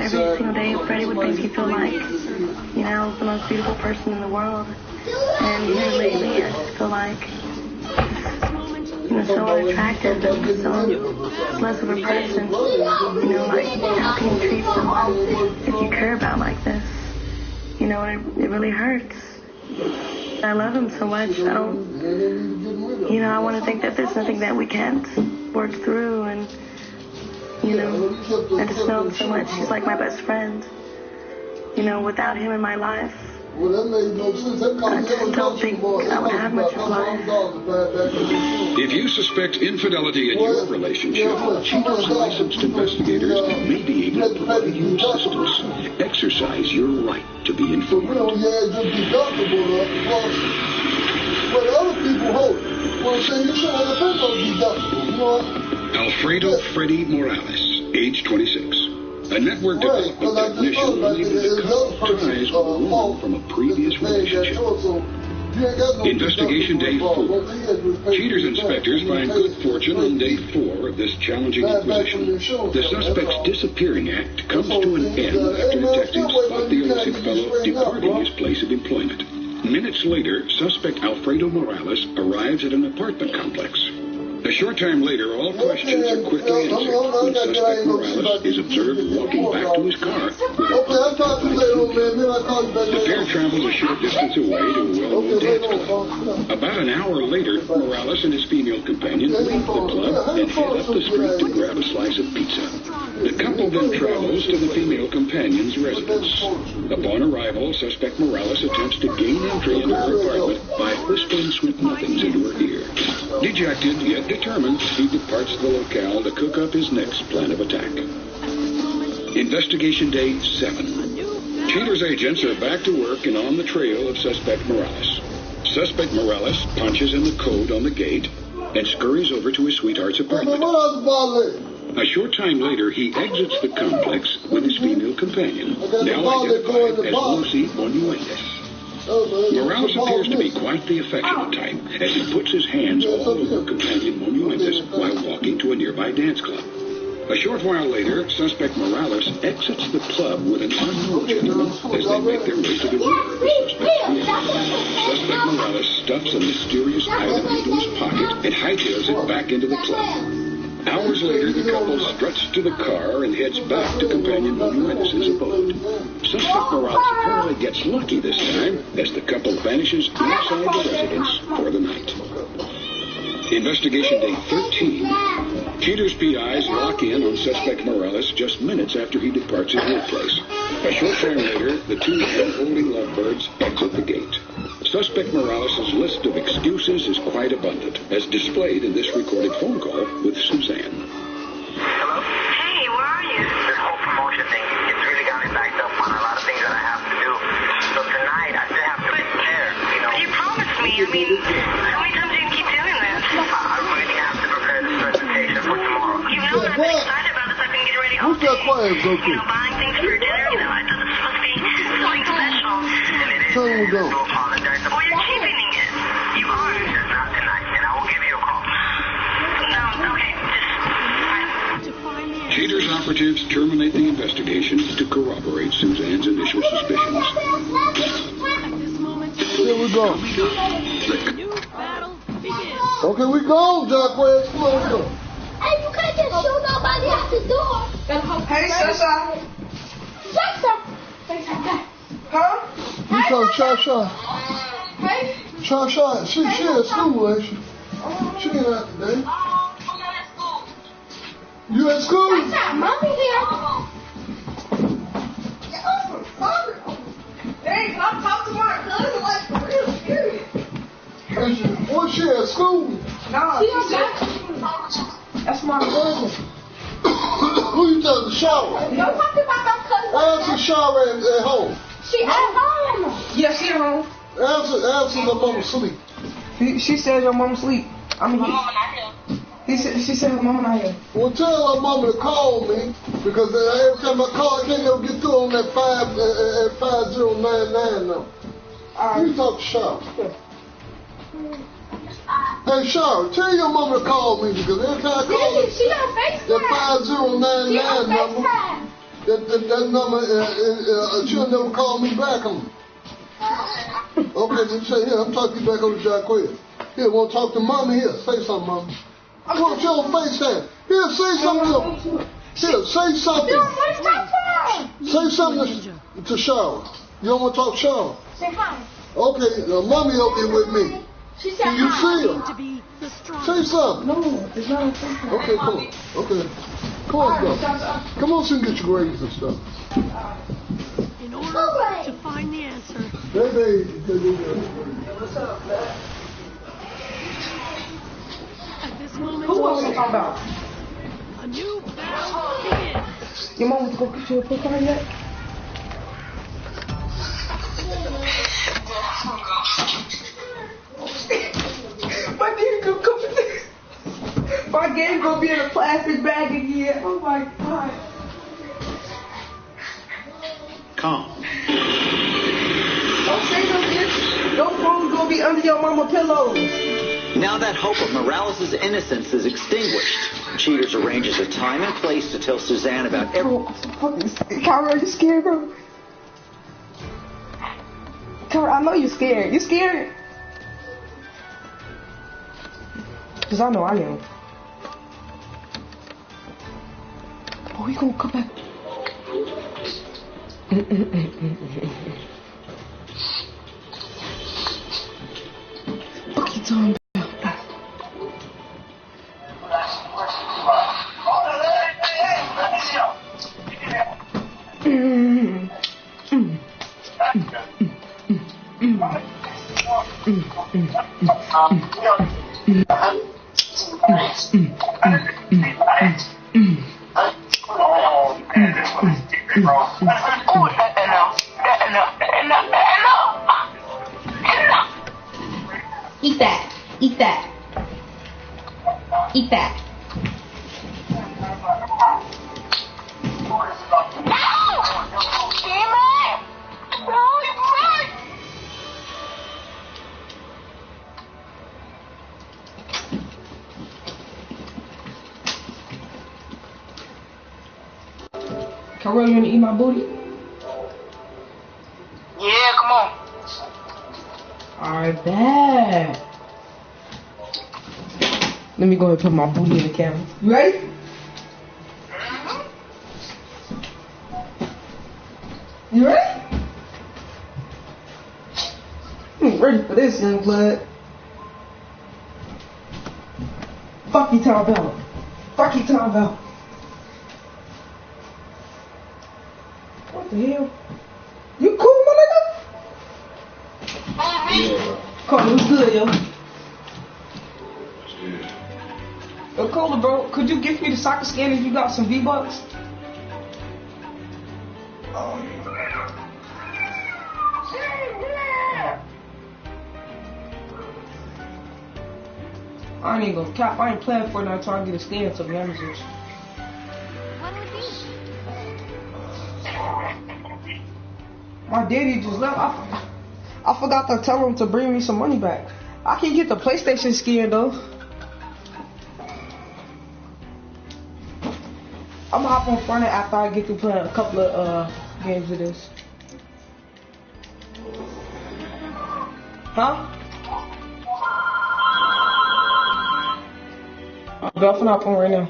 single day, Freddie would make me feel like, I was the most beautiful person in the world. And here lately, I just feel like, so unattractive and so less of a person. Like, how can you treat someone if you care about like this? It really hurts. I love him so much. I don't, I want to think that there's nothing that we can't work through, and, I just know him so much. He's like my best friend. Without him in my life, I just don't think I would have much of life. If you suspect infidelity in your relationship, Cheaters licensed investigators may be able to provide you assistance. Exercise your right to be informed. Alfredo Freddy Morales, age 26. A network development technician was able to cut ties with a woman from a previous relationship. Investigation day 4. Cheaters inspectors find good fortune on day 4 of this challenging inquisition. The suspect's disappearing act comes to an end after detectives spot the elusive fellow departing his place of employment. Minutes later, suspect Alfredo Morales arrives at an apartment complex. A short time later, all questions are quickly answered when suspect Morales is observed walking back to his car. The pair travels a short distance away to a well-known dance club. About an hour later, Morales and his female companion leave the club and head up the street to grab a slice of pizza. The couple then travels to the female companion's residence. Upon arrival, suspect Morales attempts to gain entry into her apartment by whispering sweet nothings into her ear. Dejected, yet determined, he departs the locale to cook up his next plan of attack. Investigation day 7. Cheaters agents are back to work and on the trail of suspect Morales. Suspect Morales punches in the code on the gate and scurries over to his sweetheart's apartment. A short time later, he exits the complex with his female companion, now identified as Lucy Bonuentes. Morales appears to be quite the affectionate type, as he puts his hands all over companion Monuentes while walking to a nearby dance club. A short while later, suspect Morales exits the club with an unknown gentleman as they make their way to the rear of the suspect's vehicle. Suspect Morales stuffs a mysterious item into his pocket and hightails it back into the club. Hours later, the couple struts to the car and heads back to companion Monuentes' abode. Suspect Morales apparently gets lucky this time as the couple vanishes inside the residence for the night. Investigation day 13. Cheater's PIs lock in on suspect Morales just minutes after he departs his workplace. A short time later, the two men holding lovebirds exit the gate. Suspect Morales' list of excuses is quite abundant, as displayed in this recorded phone call with Suzanne. Hello? Hey, where are you? This whole promotion thing, it's really got me backed up on a lot of things that I have to do. So tonight, I still have to prepare, you know. You promised me. I mean, how many times do you keep doing this? I really have to prepare this presentation for tomorrow. You know that I've been excited about this. I've been getting ready all day. You know, buying things for dinner, you know. I thought this was supposed to be something special. And it is. Tell him to go. So apologize. Well, you're cheapening it. You are. Just not tonight, and I will give you a call. No, okay, just... Cheater's operatives terminate the investigation to corroborate Suzanne's initial suspicions. Here we go. Okay, we go, Jacquez. Come on, go. Hey, you can't just shoot nobody out the door. Hey, Sasha. Huh? You saw Shasha. Hey. Shasha, she at school, ain't she? She ain't out today. You at school? Mommy here. Dang, I'm talking to my cousin like for real, serious. What's she at school? No, that's my cousin. Who you talking to? Shower? Don't talk about my cousin. Answer shower at home. She at home. Yeah, she at home. Answer the mama sleep. She said your mama sleep. I mean, she said her mama not here. Well, tell her mama to call me because every time I call, I can't ever get through on that 5099 number. You talk to Shower. Hey, Shower, tell your mama to call me because every time I call she on FaceTime. That 5099 number, that number, she'll never call me back on. Okay, then say, here, I'm talking back over to Jacquez. Here, want to talk to Mama? Here, say something, Mama. I want you on FaceTime. Here, say something. Here, say something. Say something to Shower. You don't want to talk to Shower? Say hi. Okay, Mommy over here with me. She said Can you hi. see her? Say something. No, it's not a Okay, come on. Okay. Come on, go. Come on so you can get your grades and stuff. In order to find the answer. What's up, man? At this moment, Who else you talking about? a new battle begins. Your mom went to go get you a pick on yet? My nigga gonna come in there. My game gonna be in a plastic bag again. Oh my god. Calm. Don't say no, bitch. Your phone's gonna be under your mama pillow. Now that hope of Morales' innocence is extinguished, Cheaters arranges a time and place to tell Suzanne about Kyra, are you scared, bro? Kyra, I know you're scared. You scared? Because I know I am. Oh, he gonna come back. Fuck you talking about? Eat that. Eat that. Eat that. Carol, you wanna eat my booty? Yeah, come on. Alright, bet. Let me go ahead and put my booty in the camera. You ready? You ready? I'm ready for this, young blood. Fuck you, Tom Bell. Fuck you, Tom Bell. What the hell? You cool, my nigga? Yeah. Carl, what's good, yo? Yeah. Yo, Cola, bro, could you gift me the soccer scan if you got some V-Bucks? I ain't gonna cap. I ain't playing for it until I get a stand, to be honest with you. My daddy just left. I forgot to tell him to bring me some money back. I can get the PlayStation skin though. I'm gonna hop on front end after I get to play a couple of games of this. Huh? I'm finna hop on right now.